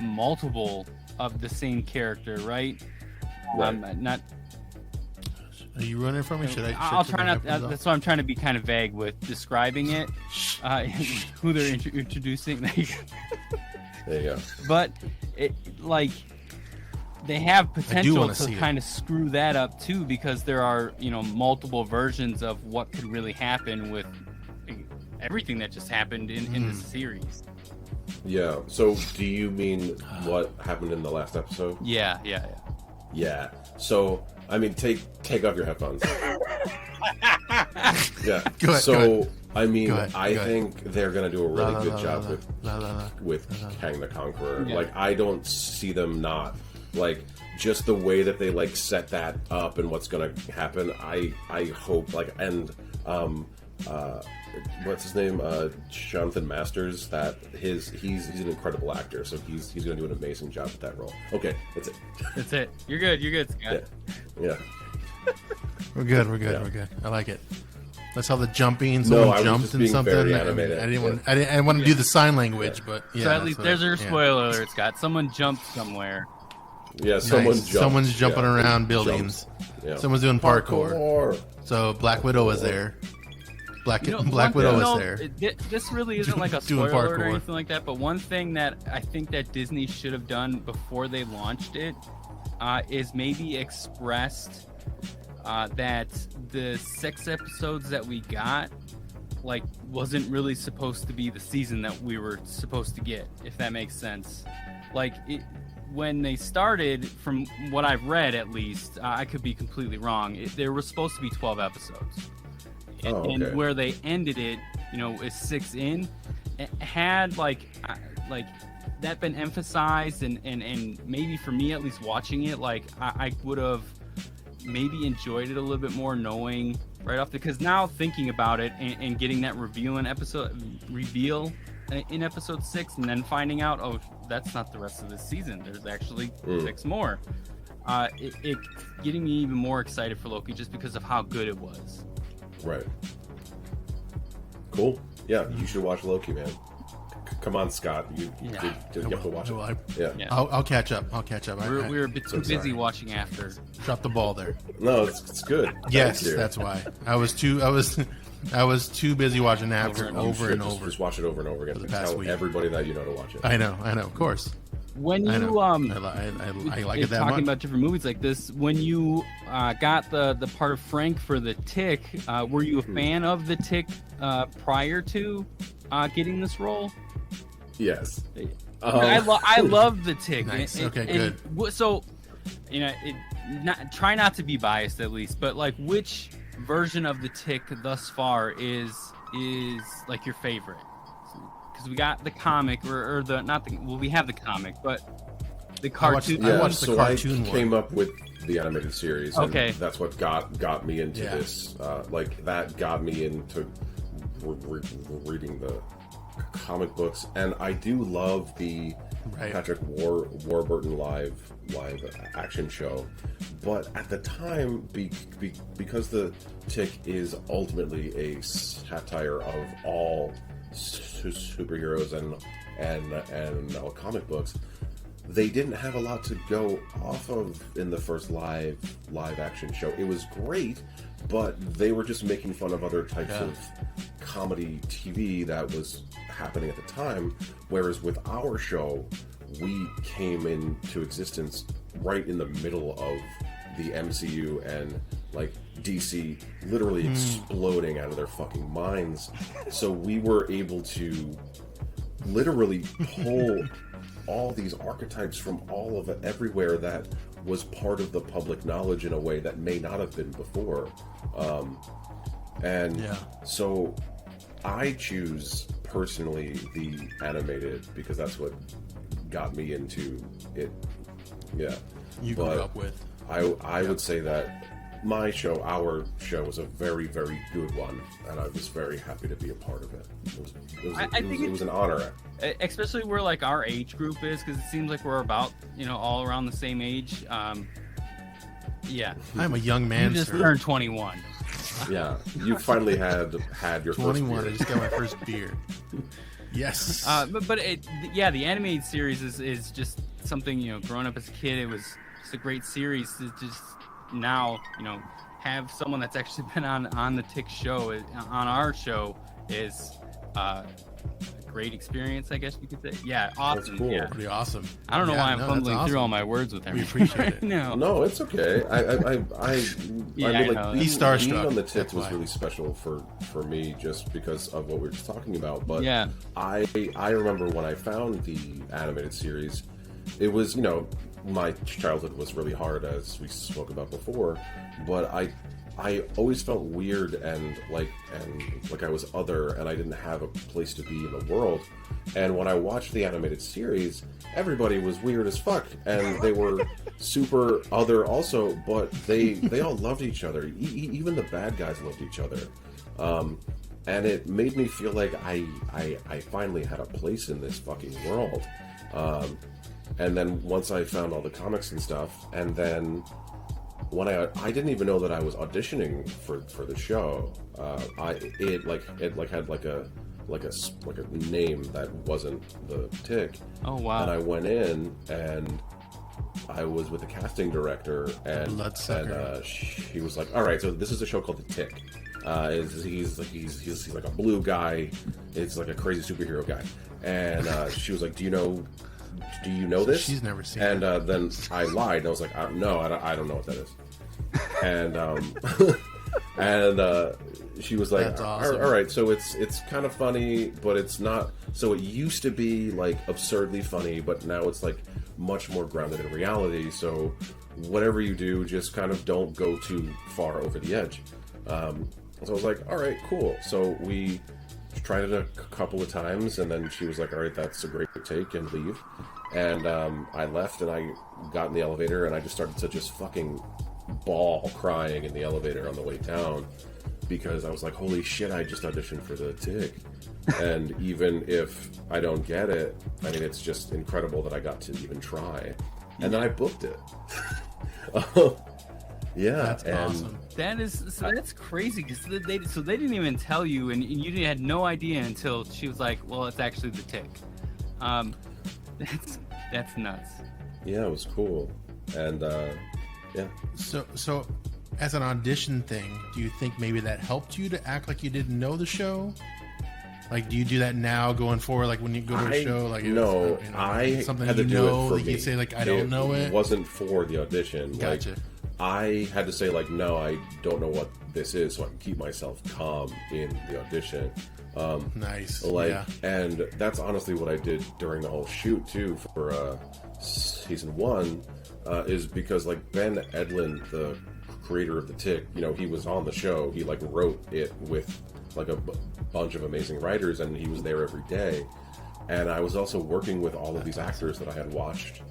multiple of the same character, right? Right. Not. Are you running from me? Should I? I'll should try I not. have those That's why I'm trying to be kind of vague with describing it. Who they're introducing, there you go. but it like they have potential wanna to see it. kind of screw that up too, because there are multiple versions of what could really happen with everything that just happened in this series. Yeah. So do you mean what happened in the last episode? Yeah. Yeah. So I mean, take off your headphones. Yeah. Go ahead, So go ahead. I mean, Go ahead, I go ahead. think they're gonna do a really good job with La, la, la. Kang the Conqueror. Yeah. Like, I don't see them not. Like, just the way that they like set that up and what's gonna happen. I hope like, and what's his name? Jonathan Masters. He's an incredible actor, so he's gonna do an amazing job with that role. Okay, that's it. That's it. You're good, Scott. Yeah. We're good. Yeah. We're good. I like it. Let's have the jumping. No, Someone I was jumped just and being something. very I mean, animated. I didn't want to do the sign language, but yeah. So at least so, there's your yeah. spoiler alert, Scott. Someone jumped somewhere. Yeah, Nice. someone's jumping around buildings. Yeah. Someone's doing parkour. So Black Widow was there. Black Widow was there. This really isn't like a Doing spoiler alert or parkour. anything like that, but one thing that I think that Disney should have done before they launched it is maybe expressed that the 6 episodes that we got like wasn't really supposed to be the season that we were supposed to get, if that makes sense. Like when they started, from what I've read at least, I could be completely wrong, there was supposed to be 12 episodes. And okay. where they ended it, is 6 in. It had like that been emphasized, and maybe for me at least watching it, like I would have maybe enjoyed it a little bit more, knowing right off, because now thinking about it and getting that reveal in episode 6, and then finding out, oh, that's not the rest of the season. There's actually 6 more. It getting me even more excited for Loki just because of how good it was. Right. Cool. Yeah, you should watch Loki, man. Come on, Scott. You have to watch it. Well, I- Yeah. I'll catch up. We were a bit too busy sorry. watching After. Drop the ball there. No, it's good. Yes, Thank you. that's why. I was too busy watching After You over should and over. Just watch it over and over again. the And past tell week. everybody that you know to watch it. I know, of course. When I you know. I like it that talking much. about different movies like this, when you got the part of Frank for the Tick, were you a fan of the Tick prior to getting this role? Yes. I love the Tick. Nice. Okay, good. So, try not to be biased at least, but like, which version of the Tick thus far is like your favorite? Because we got the comic, or the not the we have the comic, but the cartoon. Yeah, watched the so cartoon I one. came up with the animated series. And Okay. that's what got me into Yeah. this. That got me into reading the comic books, and I do love the Right. Patrick Warburton live action show. But at the time, because the Tick is ultimately a satire of all superheroes and comic books, they didn't have a lot to go off of in the first live action show. It was great, but they were just making fun of other types of comedy TV that was happening at the time. Whereas with our show, we came into existence right in the middle of the MCU and like DC literally exploding out of their fucking minds. So we were able to literally pull all these archetypes from all of it, everywhere that was part of the public knowledge in a way that may not have been before. So I choose personally the animated because that's what got me into it. Yeah. You grew up with. I would say that our show was a very, very good one, and I was very happy to be a part of it. It was an honor. Especially where like our age group is, because it seems like we're about, all around the same age. Yeah. I'm a young man. You just turned 21. Yeah. You finally had your 21, first beer. I just got my first beer. Yes. But the animated series is just something, growing up as a kid, it was just a great series to just now, have someone that's actually been on the Tick show, on our show, is a great experience, I guess you could say. Yeah, awesome. That's cool. Yeah. Pretty awesome. I don't know why I'm fumbling through all my words with everything. We appreciate it. No, it's okay. I mean, like, he's starstruck. Being on the Tick was really special for me just because of what we were just talking about. But yeah, I remember when I found the animated series, it was, my childhood was really hard, as we spoke about before, but I always felt weird and like I was other, and I didn't have a place to be in the world. And when I watched the animated series, everybody was weird as fuck, and they were super other also, but they all loved each other. Even the bad guys loved each other. And it made me feel like I finally had a place in this fucking world. And then once I found all the comics and stuff, and then when I didn't even know that I was auditioning for the show. It had like a name that wasn't the Tick. Oh wow! And I went in and I was with the casting director, and he was like, "All right, so this is a show called The Tick. He's like a blue guy. It's like a crazy superhero guy." And she was like, "Do you know this?" She's never seen it. And then I lied. And I was like, "No, I don't know what that is." And she was like, That's awesome. all right, so it's kind of funny, but it's not. So it used to be like absurdly funny, but now it's like much more grounded in reality. So whatever you do, just kind of don't go too far over the edge. So I was like, all right, cool. So we tried it a couple of times, and then she was like, all right, that's a great take, and leave. And I left, and I got in the elevator, and I just started to just fucking bawl crying in the elevator on the way down, because I was like, holy shit, I just auditioned for the Tick. And even if I don't get it, I mean, it's just incredible that I got to even try. And then I booked it. Yeah, that's awesome. That's crazy, because they didn't even tell you, and you had no idea until she was like, well, it's actually the Tick. That's nuts. Yeah, it was cool. And yeah. So as an audition thing, do you think maybe that helped you to act like you didn't know the show? Like, do you do that now going forward? Like when you go to a show, like I something had to do it for like me. You say like I don't know it. It wasn't for the audition. Gotcha. Like, I had to say like, no, I don't know what this is, so I can keep myself calm in the audition. Nice. And that's honestly what I did during the whole shoot too for season 1. Is because like Ben Edlund, the creator of the Tick, he was on the show. He like wrote it with like a bunch of amazing writers, and he was there every day. And I was also working with all of these actors that I had watched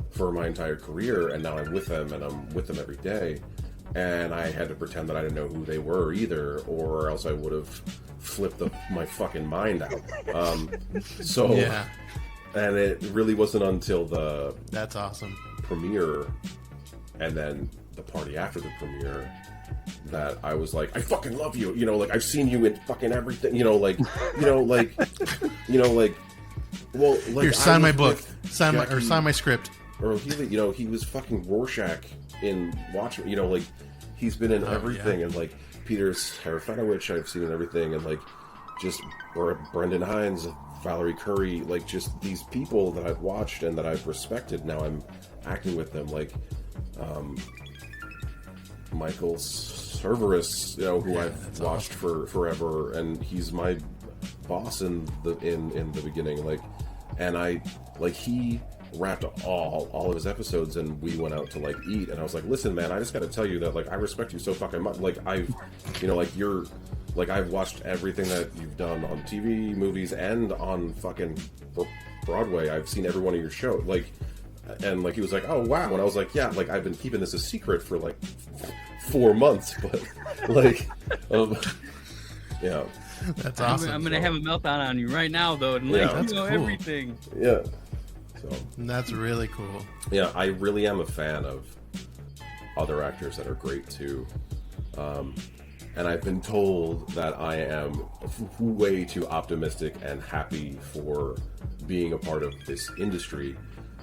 for my entire career, and now I'm with them, and I'm with them every day. And I had to pretend that I didn't know who they were either, or else I would have flipped my fucking mind out. And it really wasn't until that's awesome premiere, and then the party after the premiere that I was like, I fucking love you, you know, like I've seen you in fucking everything, you know, like, well, like, here, sign my book, sign my script. Or he, you know, he was fucking Rorschach in Watchmen, you know, like he's been in everything, and like Peter Serafinowicz I've seen in everything, and like just Brendan Hines, Valerie Curry, like just these people that I've watched and that I've respected. Now I'm acting with them, like Michael Cerveris, you know, who I've watched for forever, and he's my boss in the beginning, like, and I like he wrapped all of his episodes, and we went out to like eat, and I was like, listen man, I just got to tell you that like I respect you so fucking much, like I've, you know, like you're like I've watched everything that you've done on TV, movies, and on fucking Broadway. I've seen every one of your shows, like, and like he was like, oh wow, and I was like, yeah, like I've been keeping this a secret for like 4 months, but like yeah, that's awesome. I'm gonna have a meltdown on you right now though, and like you know everything. Yeah. So that's really cool. Yeah, I really am a fan of other actors that are great too. And I've been told that I am way too optimistic and happy for being a part of this industry.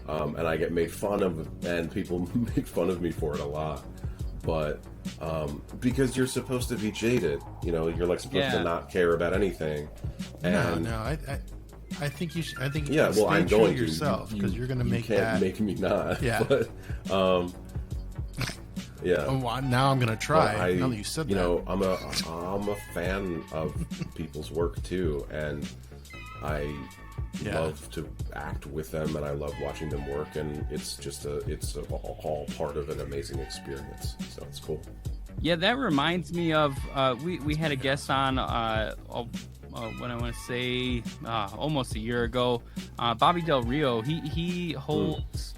And I get made fun of, and people make fun of me for it a lot. But because you're supposed to be jaded, you know, you're like supposed to not care about anything. And I think you should. I think well, I'm going to yourself, because you're going to make can't that. Make me not. Yeah. But, yeah. Well, now I'm going to try. Now that you said that, you know, I'm a fan of people's work too, and I love to act with them, and I love watching them work, and it's just all part of an amazing experience. So it's cool. Yeah, that reminds me of we had a guest on when I want to say almost a year ago, Bobby Del Rio. He holds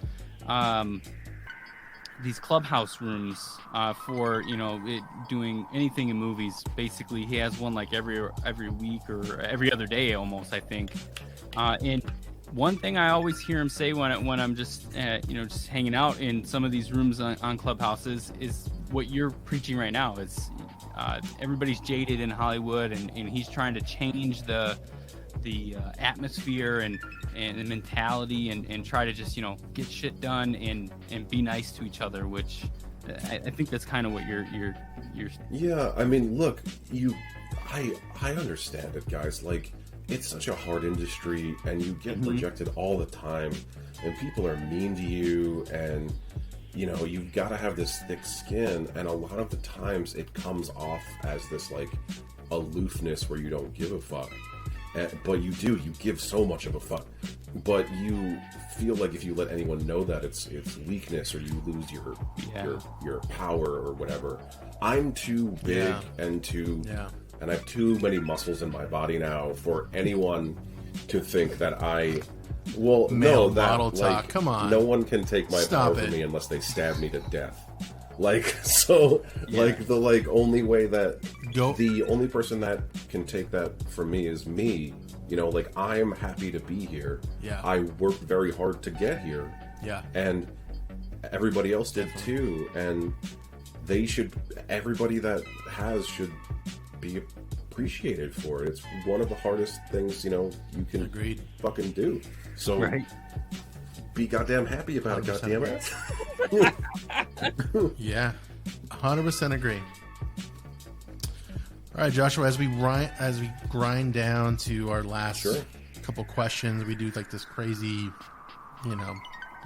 these clubhouse rooms for, you know, doing anything in movies. Basically, he has one like every week or every other day almost, I think. And one thing I always hear him say when I'm just just hanging out in some of these rooms on Clubhouses is what you're preaching right now. Is everybody's jaded in Hollywood, and he's trying to change the atmosphere and the mentality, and try to just, you know, get shit done and be nice to each other, which I think that's kind of what you're Yeah, I mean, look, I understand it, guys. Like, it's such a hard industry, and you get rejected all the time, and people are mean to you, and you know, you've got to have this thick skin, and a lot of the times it comes off as this like aloofness where you don't give a fuck, but you give so much of a fuck, but you feel like if you let anyone know that, it's weakness, or you lose your power or whatever. I'm too big and I have too many muscles in my body now for anyone to think that male model talk. Come on, no one can take my power from me unless they stab me to death. Like, so, like, the only way that the only person that can take that from me is me. You know, like, I'm happy to be here. Yeah, I worked very hard to get here. Yeah, and everybody else did too. And everybody that should be appreciated for it. It's one of the hardest things, you know, you can fucking do. So be goddamn happy about it, goddammit. Yeah, 100% agree. All right, Joshua, as we grind down to our last couple questions, we do like this crazy, you know,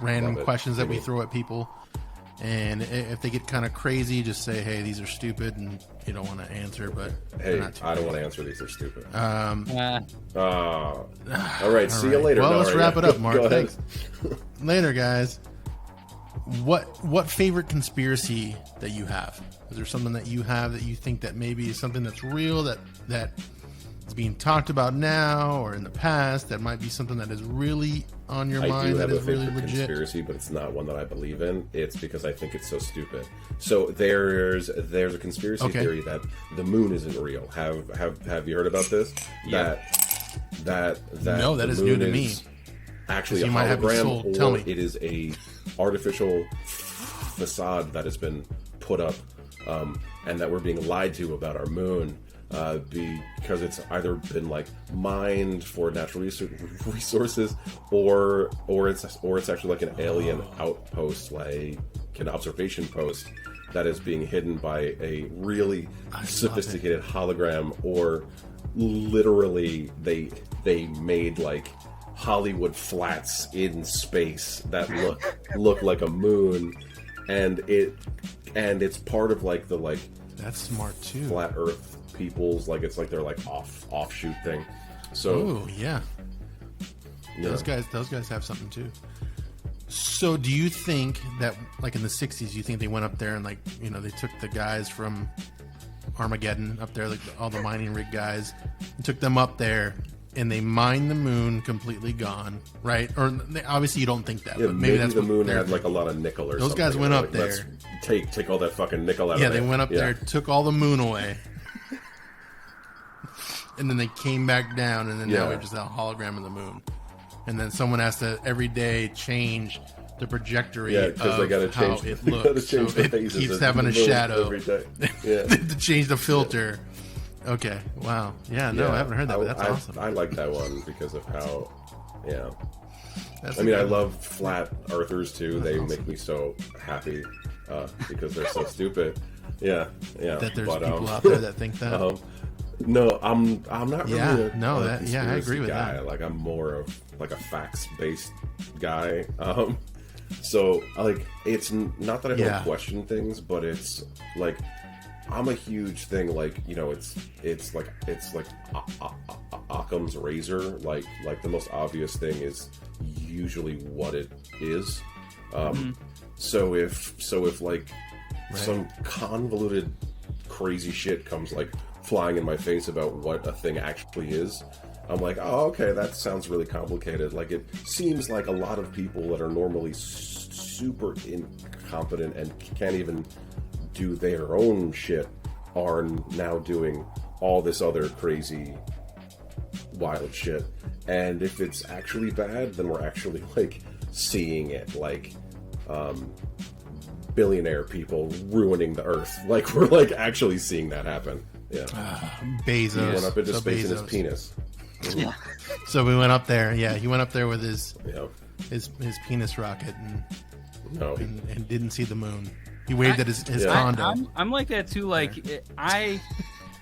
random questions that we throw at people. And if they get kind of crazy, just say, hey, these are stupid, and you don't want to answer, but hey, I don't want to answer, these are stupid. All right, see you later. Well, let's wrap it up, Mark. Thanks. Later, guys. What favorite conspiracy that you have? Is there something that you have that you think that maybe is something that's real, that is being talked about now or in the past, that might be something that is really on your mind, that is really legit? Conspiracy, but it's not one that I believe in. It's because I think it's so stupid. So there's a conspiracy theory that the moon isn't real. Have you heard about this? Yeah. That no, that is new to me. Actually, a hologram, or it is a artificial facade that has been put up, and that we're being lied to about our moon, because it's either been like mined for natural resources, or it's actually like an alien outpost, like an observation post that is being hidden by a really sophisticated hologram, or literally they made like Hollywood flats in space that look like a moon, and it's part of like the like that's smart too, flat Earth people's, like it's like their like offshoot thing. So yeah, those guys have something too. So do you think that like in the 60s, you think they went up there and like, you know, they took the guys from Armageddon up there, like all the mining rig guys, and took them up there and they mined the moon completely gone, right? Or obviously you don't think that, yeah, but maybe that's the moon had like a lot of nickel or those something. Guys went up like, there. Let's take all that fucking nickel out of there. Yeah, they went up there, took all the moon away. And then they came back down, and then now we just have a hologram of the moon. And then someone has to every day change the trajectory because they gotta how change, it looks. So it keeps having a shadow every day. Yeah. to change the filter. Okay, wow. Yeah, no, I haven't heard that, but that's awesome. I like that one because of how, That's I love flat earthers too. They make me so happy because they're so stupid. Yeah. That there's people out there that think that. No, I'm not really I agree with guy. that. Like I'm more of like a facts-based guy. So like it's not that I don't question things, but it's like I'm a huge thing. Like, you know, it's like Occam's razor. Like the most obvious thing is usually what it is. So if like some convoluted crazy shit comes like flying in my face about what a thing actually is, I'm like, oh, okay, that sounds really complicated. Like, it seems like a lot of people that are normally super incompetent and can't even do their own shit are now doing all this other crazy, wild shit. And if it's actually bad, then we're actually, like, seeing it. Like, billionaire people ruining the Earth. Like, we're, like, actually seeing that happen. Yeah. Bezos. He went up into space in his penis. Yeah. So we went up there. Yeah, he went up there with his Yeah. his penis rocket and No. and didn't see the moon. He waved at his condo. I'm like that too. Like I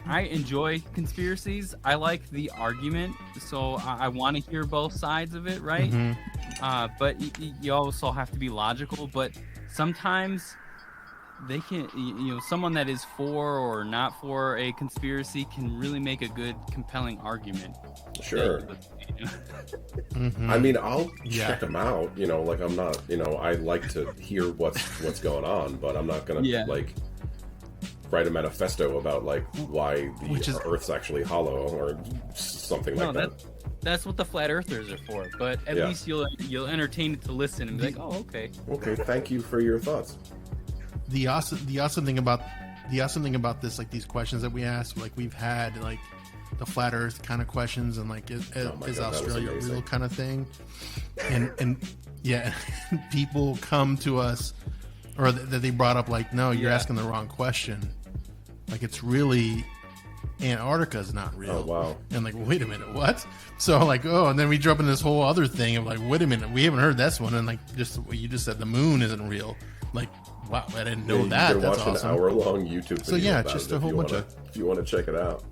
enjoy conspiracies. I like the argument, so I want to hear both sides of it, right? But you also have to be logical. But sometimes they can, you know, someone that is for or not for a conspiracy can really make a good, compelling argument. Sure. I mean, I'll check them out. You know, like I'm not. You know, I like to hear what's going on, but I'm not gonna like write a manifesto about like why the Earth's actually hollow or something like that. That's what the flat earthers are for. But at least you'll entertain it to listen and be like, oh, okay. Okay, thank you for your thoughts. The awesome thing about this, like these questions that we ask, like we've had like the flat Earth kind of questions, and like is Australia real kind of thing, and people come to us, or that they brought up like, no, you're asking the wrong question. Like it's really Antarctica's not real. Oh wow! And like, wait a minute, what? So like, and then we jump into this whole other thing of like, wait a minute, we haven't heard this one, and like just what you just said, the moon isn't real. Like, wow, I didn't know that. You can That's watch awesome. an hour-long YouTube video. So yeah, about just it a whole bunch if you want to check it out.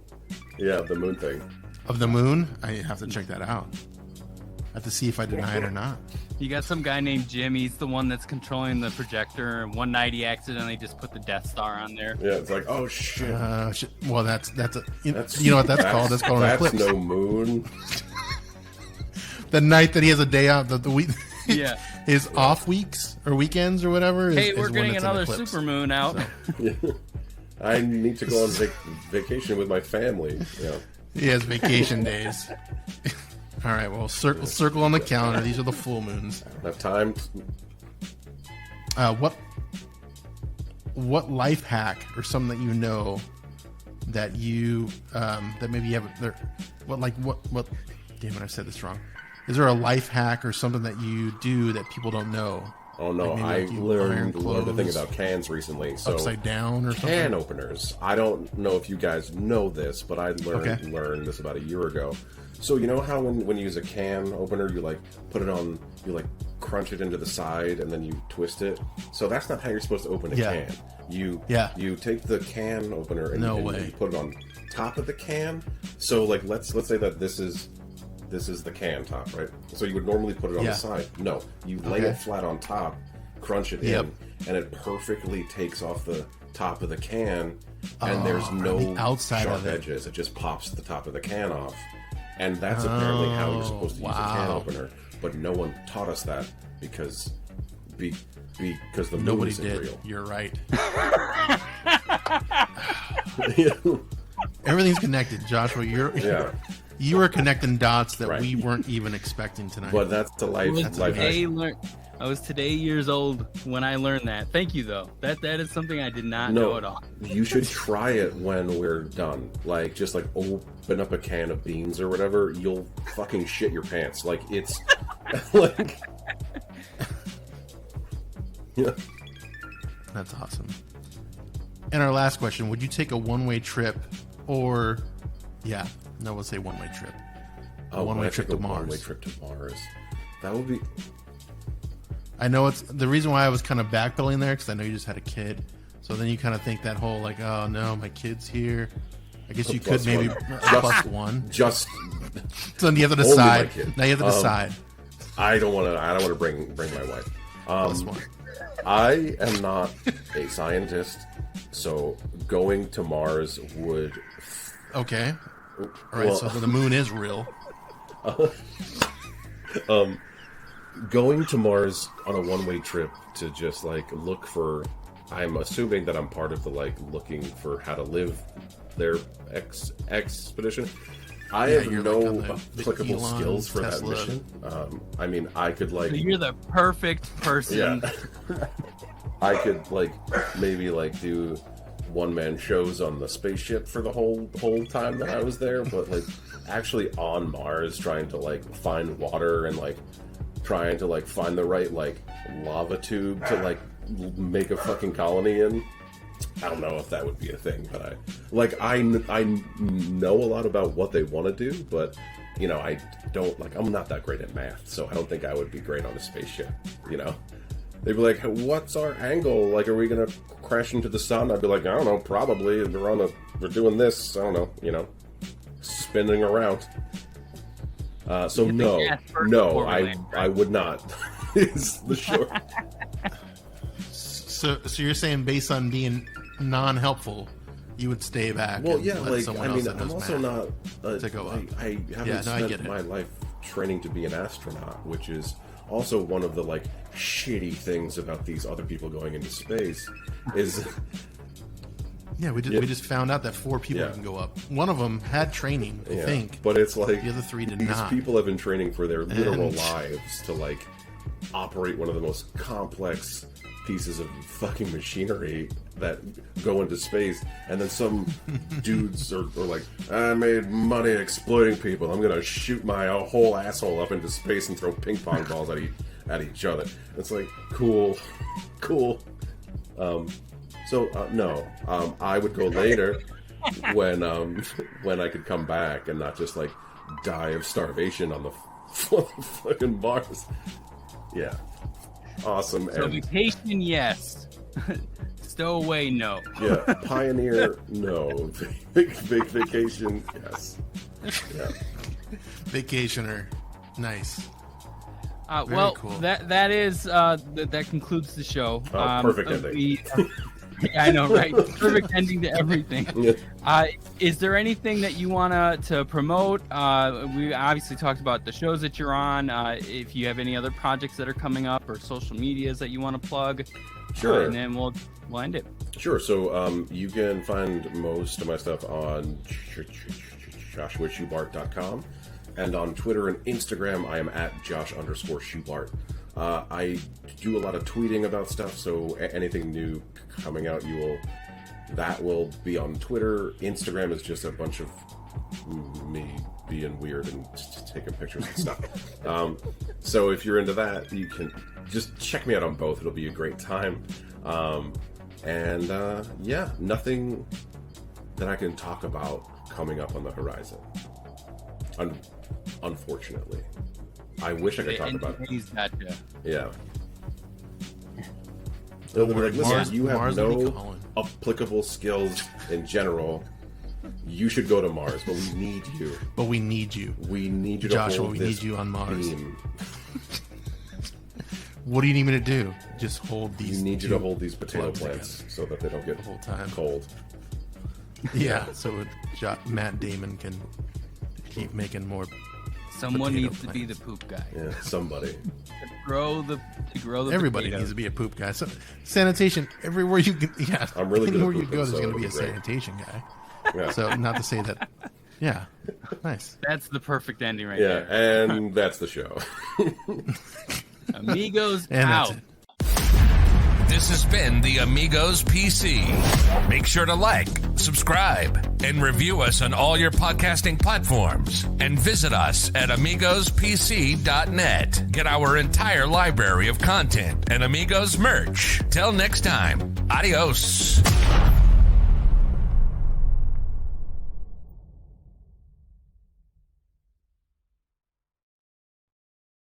Yeah, the moon thing. Of the moon, I have to check that out. I have to see if I deny it or not. You got some guy named Jim. He's the one that's controlling the projector. And one night he accidentally just put the Death Star on there. Yeah, it's like, oh shit. Well, that's you know what that's called? That's called an eclipse. That's no moon. The night that he has a day out, the week. Yeah. His off weeks or weekends or whatever. Hey, we're getting another supermoon out. So. I need to go on vacation with my family. Yeah. He has vacation days. All right, well, circle on the calendar. These are the full moons. I don't have time. What life hack or something that you know that you that maybe you haven't there? What? Damn it, I said this wrong. Is there a life hack or something that you do that people don't know Oh no, like I learned a thing about cans recently. So upside down or something? Can openers. I don't know if you guys know this, but I learned this about a year ago. So you know how when you use a can opener, you like put it on, you like crunch it into the side and then you twist it. So that's not how you're supposed to open a can. You take the can opener and you put it on top of the can. So like let's say that this is the can top, right? So you would normally put it on the side. No, you lay it flat on top, crunch it in, and it perfectly takes off the top of the can, and there's no sharp edges. It just pops the top of the can off. And that's apparently how you're supposed to use a can opener. But no one taught us that because the moon isn't real. You're right. Everything's connected, Joshua. You were connecting dots that we weren't even expecting tonight. But that's the life. I was today years old when I learned that. Thank you, though. That is something I did not know at all. You should try it when we're done. Like, just like open up a can of beans or whatever. You'll fucking shit your pants. Like, it's like, yeah. That's awesome. And our last question: would you take a one-way trip, or we'll say one-way trip. A one-way trip to Mars. One-way trip to Mars. That would be. I know it's the reason why I was kind of backpedaling there because I know you just had a kid, so then you kind of think that whole like, oh no, my kid's here. I guess you could maybe plus one. Just so you have to decide. Now you have to decide. I don't want to bring my wife. Plus one. I am not a scientist, so going to Mars would. Okay. All right. So the moon is real. Going to Mars on a one-way trip to just like look for, I'm assuming that I'm part of the like looking for how to live their expedition. I have no applicable skills for Tesla. That mission. I mean, I could like. So you're the perfect person. Yeah. I could like maybe like do one-man shows on the spaceship for the whole time that I was there, but like actually on Mars trying to like find water and like trying to like find the right like lava tube to like make a fucking colony in. I don't know if that would be a thing, but I know a lot about what they want to do, but you know, I don't like, I'm not that great at math, so I don't think I would be great on a spaceship, you know? They'd be like, what's our angle? Like, are we gonna crash into the sun? I'd be like, I don't know, probably. We're doing this, I don't know, you know, spinning around. So no, I would not. Is the short. So you're saying based on being non-helpful, you would stay back? Well, yeah, like I mean, I'm also not to go up. I haven't spent my life training to be an astronaut, which is also one of the like shitty things about these other people going into space. Is yeah, we just found out that 4 people can go up. One of them had training, I think, but it's like the other 3 did these not. These people have been training for their literal lives to like operate one of the most complex pieces of fucking machinery that go into space, and then some dudes are like, I made money exploiting people, I'm gonna shoot my whole asshole up into space and throw ping pong balls at each other. It's like, cool. No, I would go later when I could come back and not just like die of starvation on the fucking Mars. Yeah, awesome. So vacation, yes. Stowaway, no. Yeah, pioneer, no. Big vacation, yes. Yeah. Vacationer, nice. Well, cool. that is that concludes the show. Perfect ending. I know, right? Perfect ending to everything. Is there anything that you want to promote? We obviously talked about the shows that you're on. If you have any other projects that are coming up or social medias that you want to plug, sure. And then we'll end it. Sure. So you can find most of my stuff on Joshua&Schubart.com, and on Twitter and Instagram I am at Josh_Schubart. I do a lot of tweeting about stuff, so anything new coming out, that will be on Twitter. Instagram is just a bunch of me being weird and taking pictures and stuff. So if you're into that, you can. just check me out on both. It'll be a great time. Yeah, nothing that I can talk about coming up on the horizon. Unfortunately. I wish I could talk about it. Yeah. They'll be like, listen, you have no applicable skills in general. You should go to Mars, but we need you. We need you, Joshua. To hold we need you on Mars. Beam. What do you need me to do? Just hold these. You need you to hold these potato plants so that they don't get the whole time cold. Yeah, so Matt Damon can keep making more. Someone needs to be the poop guy. Yeah, somebody. To grow the Everybody potatoes. needs to be a poop guy. So sanitation everywhere you can. Yeah, I'm really good at anywhere you pooping, go, there's so going to be a it'll be great. sanitation guy. Yeah. So not to say that. Yeah, nice. That's the perfect ending right Yeah, there. and that's the show. Amigos And out. that's it. This has been the Amigos PC. Make sure to like, subscribe, and review us on all your podcasting platforms. And visit us at AmigosPC.net. Get our entire library of content and Amigos merch. Till next time, adios.